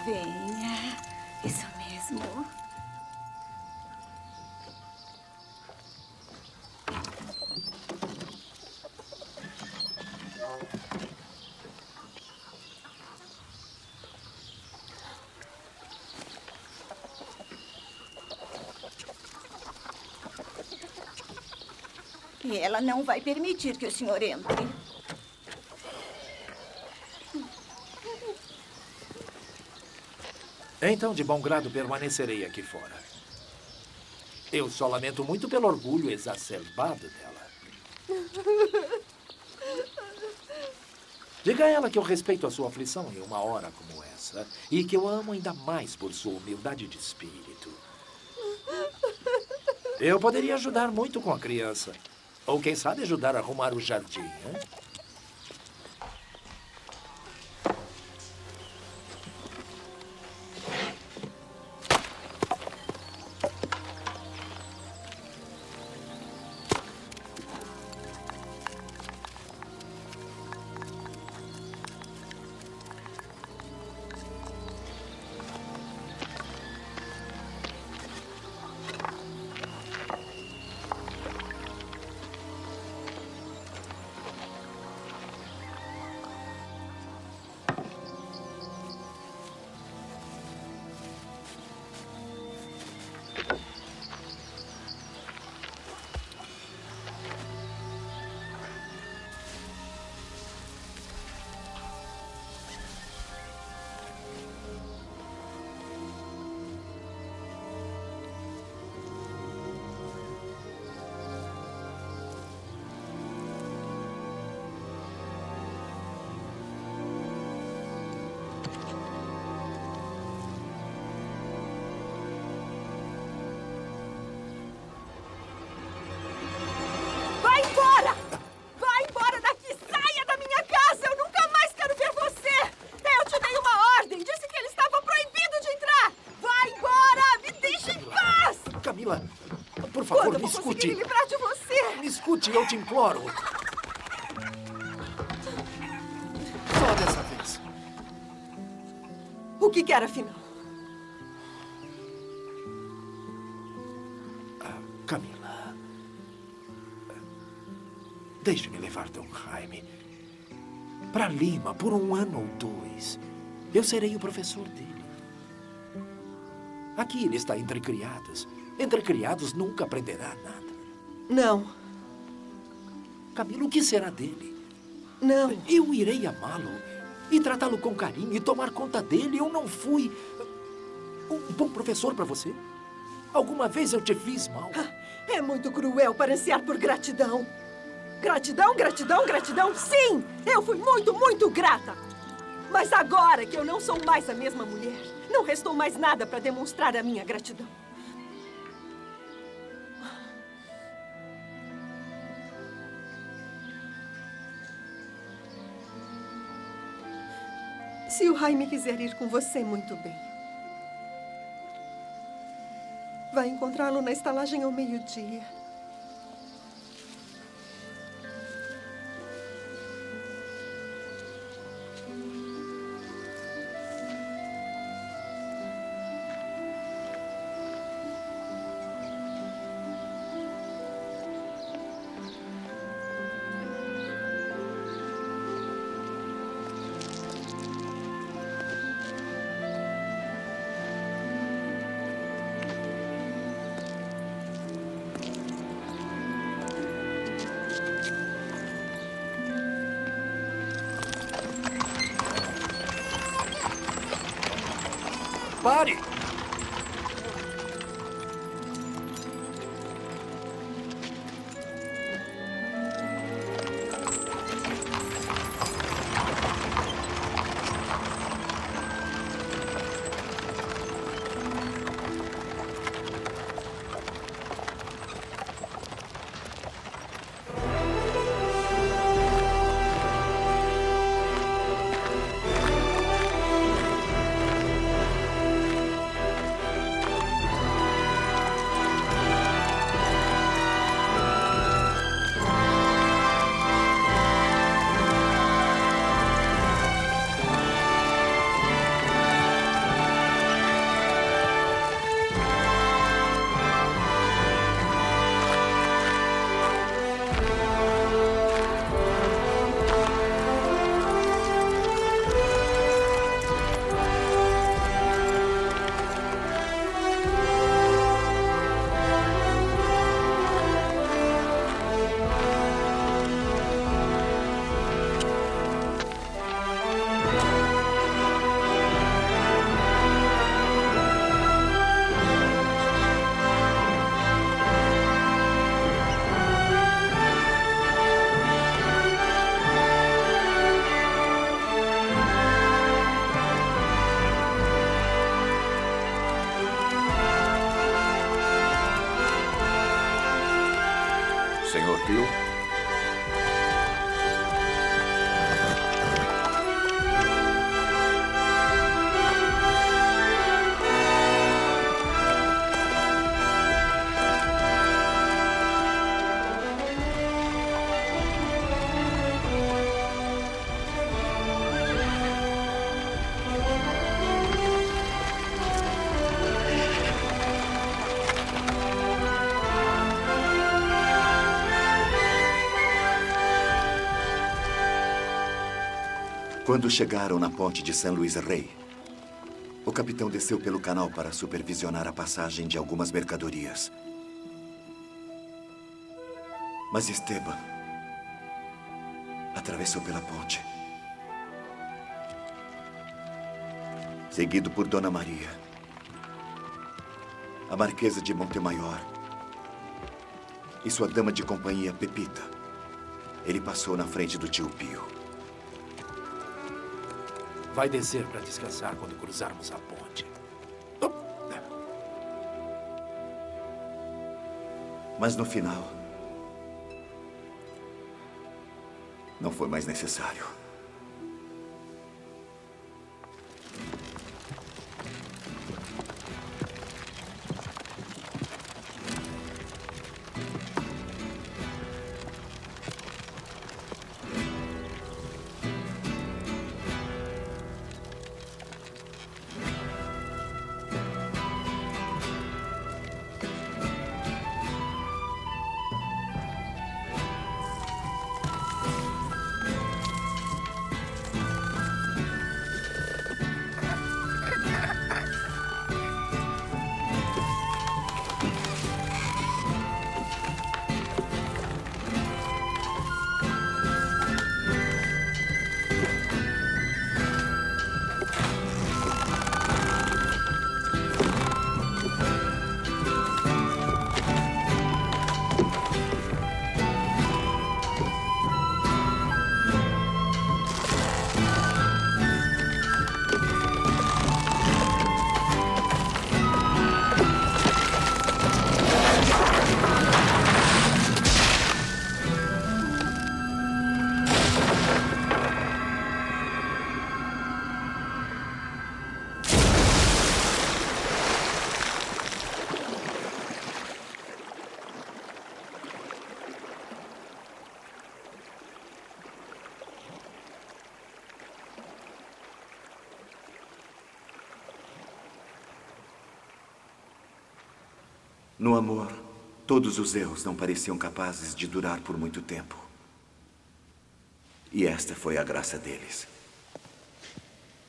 [SPEAKER 4] Venha. Isso mesmo.
[SPEAKER 20] E ela não vai permitir que o senhor entre.
[SPEAKER 15] Então, de bom grado, permanecerei aqui fora. Eu só lamento muito pelo orgulho exacerbado dela. Diga a ela que eu respeito a sua aflição em uma hora como essa e que eu a amo ainda mais por sua humildade de espírito. Eu poderia ajudar muito com a criança. Ou, quem sabe, ajudar a arrumar o jardim, hein? Camila, por favor,
[SPEAKER 11] Quando
[SPEAKER 15] me
[SPEAKER 11] vou
[SPEAKER 15] escute.
[SPEAKER 11] conseguir me livrar de você?
[SPEAKER 15] Me escute, eu te imploro. Só dessa vez.
[SPEAKER 11] O que quer, afinal?
[SPEAKER 15] Camila, deixe-me levar Dom Jaime para Lima por 1 ano ou 2. Eu serei o professor dele. Aqui ele está entre criados. Entre criados nunca aprenderá nada.
[SPEAKER 11] Não.
[SPEAKER 15] Camila, o que será dele?
[SPEAKER 11] Não.
[SPEAKER 15] Eu irei amá-lo e tratá-lo com carinho e tomar conta dele. Eu não fui um bom professor para você? Alguma vez eu te fiz mal?
[SPEAKER 11] É muito cruel para ansiar por gratidão. Gratidão, gratidão, gratidão. Sim, eu fui muito, muito grata. Mas agora que eu não sou mais a mesma mulher, não restou mais nada para demonstrar a minha gratidão. Se o Jaime quiser ir com você, muito bem. Vai encontrá-lo na estalagem ao meio-dia.
[SPEAKER 15] Pare!
[SPEAKER 10] Senhor Hill?
[SPEAKER 2] Quando chegaram na ponte de San Luis Rey, o capitão desceu pelo canal para supervisionar a passagem de algumas mercadorias. Mas Esteban atravessou pela ponte, seguido por Dona Maria, a Marquesa de Montemayor e sua dama de companhia, Pepita. Ele passou na frente do tio Pio.
[SPEAKER 15] Vai descer para descansar quando cruzarmos a ponte.
[SPEAKER 2] Mas no final, não foi mais necessário. No amor, todos os erros não pareciam capazes de durar por muito tempo. E esta foi a graça deles.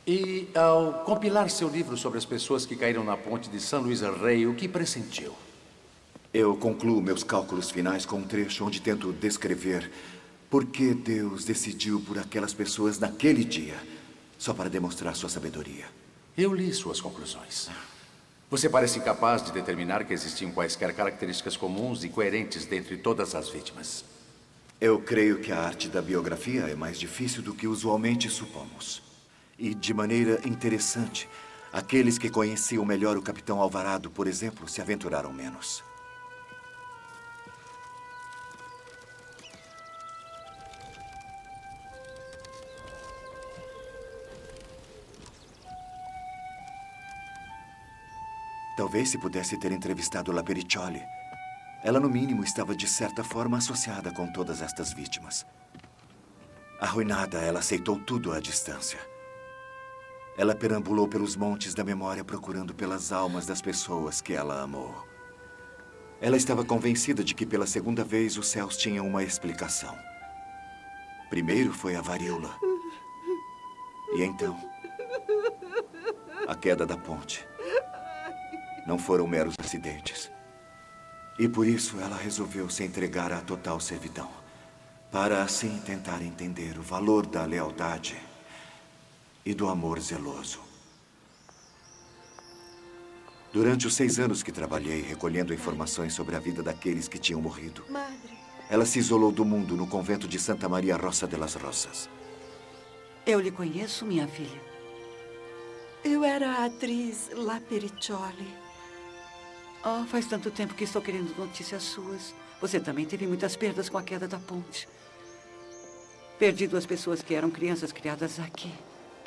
[SPEAKER 3] E ao compilar seu livro sobre as pessoas que caíram na ponte de São Luís del Rey, o que pressentiu?
[SPEAKER 2] Eu concluo meus cálculos finais com um trecho onde tento descrever por que Deus decidiu por aquelas pessoas naquele dia, só para demonstrar sua sabedoria.
[SPEAKER 3] Eu li suas conclusões. Você parece incapaz de determinar que existiam quaisquer características comuns e coerentes dentre todas as vítimas.
[SPEAKER 2] Eu creio que a arte da biografia é mais difícil do que usualmente supomos. E, de maneira interessante, aqueles que conheciam melhor o Capitão Alvarado, por exemplo, se aventuraram menos. Talvez se pudesse ter entrevistado La Periccioli. Ela, no mínimo, estava de certa forma associada com todas estas vítimas. Arruinada, ela aceitou tudo à distância. Ela perambulou pelos montes da memória procurando pelas almas das pessoas que ela amou. Ela estava convencida de que pela segunda vez os céus tinham uma explicação. Primeiro foi a varíola. E então, a queda da ponte. Não foram meros acidentes. E por isso ela resolveu se entregar à total servidão, para assim tentar entender o valor da lealdade e do amor zeloso. Durante os 6 anos que trabalhei recolhendo informações sobre a vida daqueles que tinham morrido,
[SPEAKER 11] Madre.
[SPEAKER 2] ela se isolou do mundo no convento de Santa Maria Rosa de las Rosas.
[SPEAKER 13] Eu lhe conheço, minha filha.
[SPEAKER 11] Eu era a atriz La Periccioli.
[SPEAKER 13] Oh, faz tanto tempo que estou querendo notícias suas. Você também teve muitas perdas com a queda da ponte. Perdi 2 pessoas que eram crianças criadas aqui.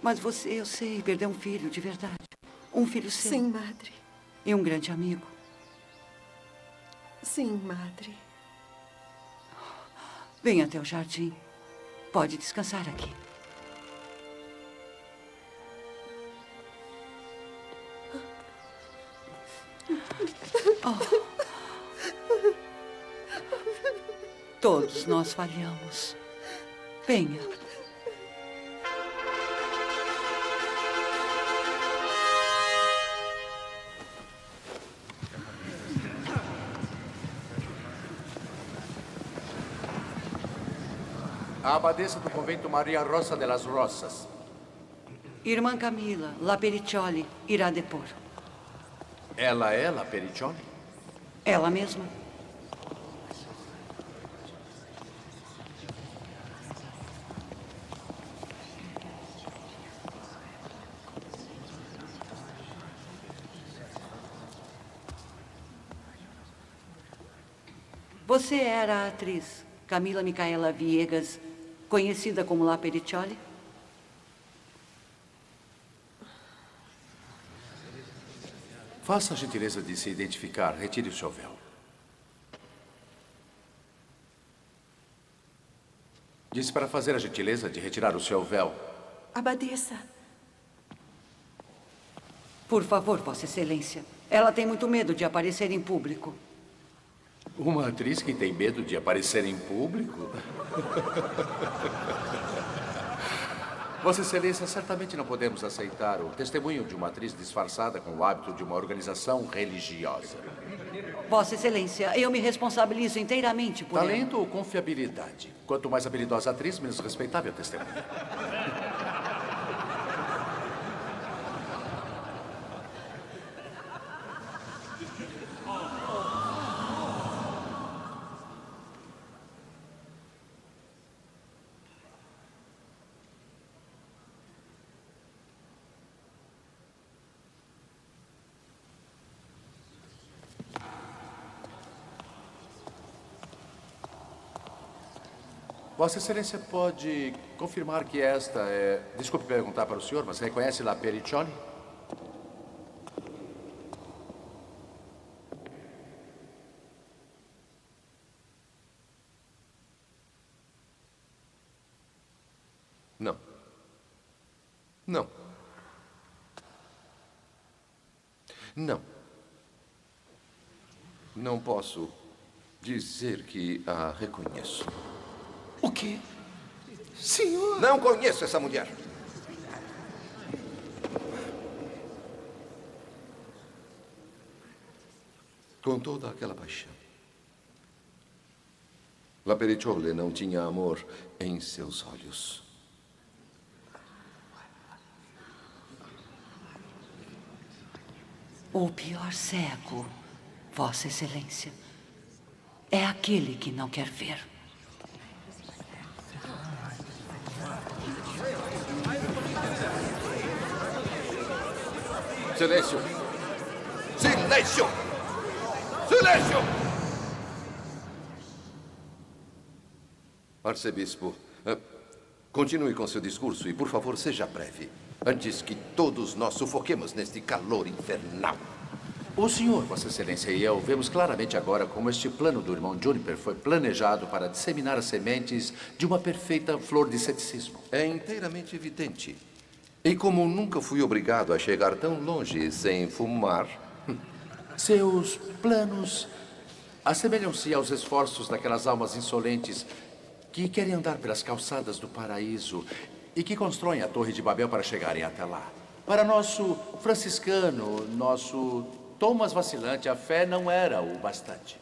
[SPEAKER 13] Mas você, eu sei, perdeu um filho de verdade. Um filho seu.
[SPEAKER 11] Sim, madre.
[SPEAKER 13] E um grande amigo.
[SPEAKER 11] Sim, madre.
[SPEAKER 13] Venha até o jardim. Pode descansar aqui. Oh. Todos nós falhamos. Venha.
[SPEAKER 3] A abadesa do convento Maria Rosa de las Rosas.
[SPEAKER 13] Irmã Camila, La Periccioli, irá depor.
[SPEAKER 3] Ela é La Periccioli?
[SPEAKER 13] Ela mesma. Você era a atriz Camila Micaela Viegas, conhecida como La Periccioli?
[SPEAKER 3] Faça a gentileza de se identificar. Retire o seu véu. Disse para fazer a gentileza de retirar o seu véu.
[SPEAKER 11] Abadesa.
[SPEAKER 13] Por favor, Vossa Excelência. Ela tem muito medo de aparecer em público.
[SPEAKER 3] Uma atriz que tem medo de aparecer em público? Vossa Excelência, certamente não podemos aceitar o testemunho de uma atriz disfarçada com o hábito de uma organização religiosa.
[SPEAKER 13] Vossa Excelência, eu me responsabilizo inteiramente por
[SPEAKER 3] Talento ou confiabilidade? Quanto mais habilidosa a atriz, menos respeitável a testemunha. Vossa Excelência pode confirmar que esta é... Desculpe perguntar para o senhor, mas reconhece La Periccioli?
[SPEAKER 1] Não. Não. Não. Não posso dizer que a reconheço.
[SPEAKER 9] O quê? Senhor!
[SPEAKER 1] Não conheço essa mulher. Com toda aquela paixão. La Periccioli não tinha amor em seus olhos.
[SPEAKER 13] O pior cego, Vossa Excelência, é aquele que não quer ver.
[SPEAKER 1] Silêncio! Silêncio! Silêncio! Arcebispo, continue com seu discurso e, por favor, seja breve, antes que todos nós sufoquemos neste calor infernal.
[SPEAKER 3] O senhor, Vossa Excelência, e eu vemos claramente agora como este plano do irmão Juniper foi planejado para disseminar as sementes de uma perfeita flor de ceticismo.
[SPEAKER 1] É inteiramente evidente. E como nunca fui obrigado a chegar tão longe sem fumar...
[SPEAKER 3] Seus planos assemelham-se aos esforços daquelas almas insolentes que querem andar pelas calçadas do paraíso e que constroem a Torre de Babel para chegarem até lá. Para nosso franciscano, nosso Thomas vacilante, a fé não era o bastante.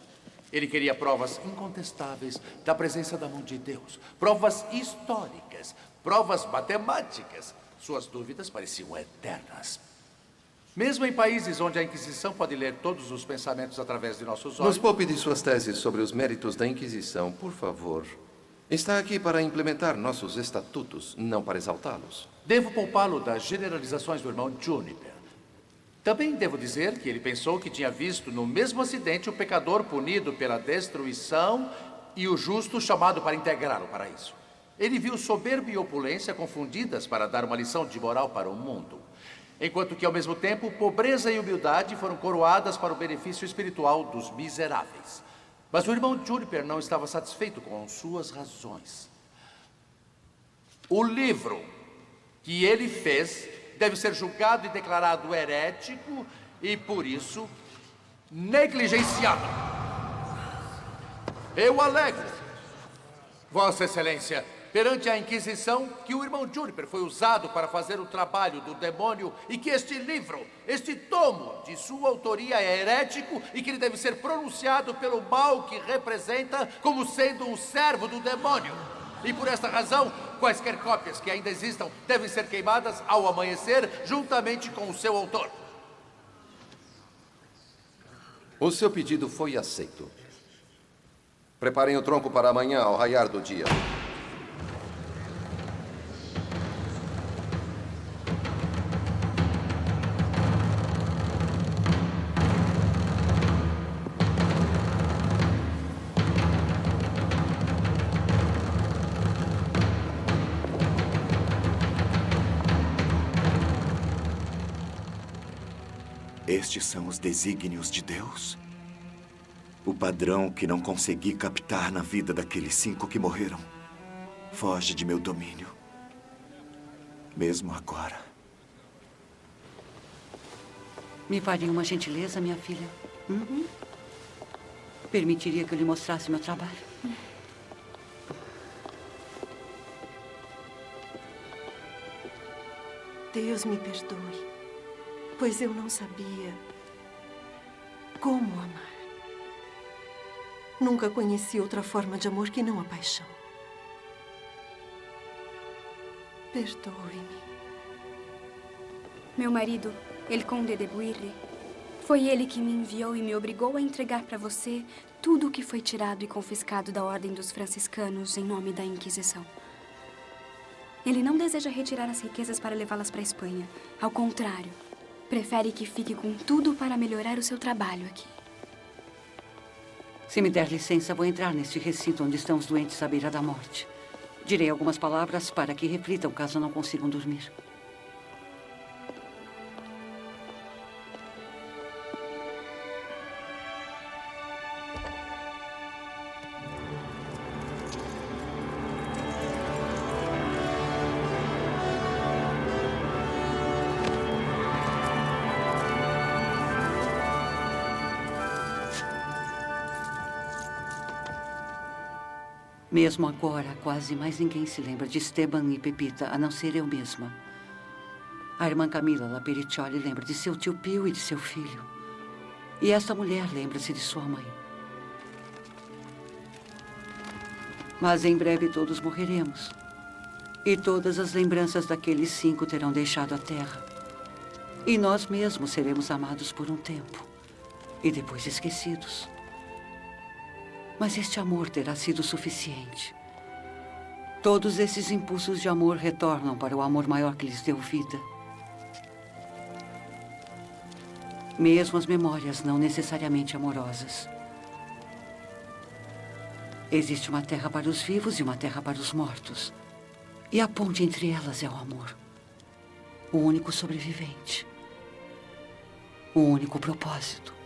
[SPEAKER 3] Ele queria provas incontestáveis da presença da mão de Deus, provas históricas, provas matemáticas. Suas dúvidas pareciam eternas. Mesmo em países onde a Inquisição pode ler todos os pensamentos através de nossos olhos...
[SPEAKER 1] Nos poupe de suas teses sobre os méritos da Inquisição, por favor. Está aqui para implementar nossos estatutos, não para exaltá-los.
[SPEAKER 3] Devo poupá-lo das generalizações do irmão Juniper. Também devo dizer que ele pensou que tinha visto no mesmo acidente o pecador punido pela destruição e o justo chamado para integrar o paraíso. Ele viu soberba e opulência confundidas para dar uma lição de moral para o mundo, enquanto que, ao mesmo tempo, pobreza e humildade foram coroadas para o benefício espiritual dos miseráveis. Mas o irmão Juniper não estava satisfeito com suas razões. O livro que ele fez deve ser julgado e declarado herético e, por isso, negligenciado. Eu alego, Vossa Excelência, perante a Inquisição, que o irmão Juniper foi usado para fazer o trabalho do demônio e que este livro, este tomo de sua autoria é herético e que ele deve ser pronunciado pelo mal que representa como sendo um servo do demônio. E por esta razão, quaisquer cópias que ainda existam devem ser queimadas ao amanhecer juntamente com o seu autor.
[SPEAKER 1] O seu pedido foi aceito. Preparem o tronco para amanhã, ao raiar do dia.
[SPEAKER 2] Estes são os desígnios de Deus? O padrão que não consegui captar na vida daqueles 5 que morreram foge de meu domínio, mesmo agora.
[SPEAKER 13] Me faria uma gentileza, minha filha? Permitiria que eu lhe mostrasse meu trabalho?
[SPEAKER 11] Deus me perdoe, pois eu não sabia como amar. Nunca conheci outra forma de amor que não a paixão. Perdoe-me.
[SPEAKER 5] Meu marido, El Conde de Buirre, foi ele que me enviou e me obrigou a entregar para você tudo o que foi tirado e confiscado da Ordem dos Franciscanos em nome da Inquisição. Ele não deseja retirar as riquezas para levá-las para a Espanha. Ao contrário, prefere que fique com tudo para melhorar o seu trabalho aqui.
[SPEAKER 13] Se me der licença, vou entrar neste recinto onde estão os doentes à beira da morte. Direi algumas palavras para que reflitam caso não consigam dormir. Mesmo agora, quase mais ninguém se lembra de Esteban e Pepita, a não ser eu mesma. A irmã Camila Lapericioli lembra de seu tio Pio e de seu filho. E esta mulher lembra-se de sua mãe. Mas em breve todos morreremos. E todas as lembranças daqueles 5 terão deixado a terra. E nós mesmos seremos amados por um tempo. E depois esquecidos. Mas este amor terá sido suficiente. Todos esses impulsos de amor retornam para o amor maior que lhes deu vida. Mesmo as memórias não necessariamente amorosas. Existe uma terra para os vivos e uma terra para os mortos. E a ponte entre elas é o amor. O único sobrevivente. O único propósito.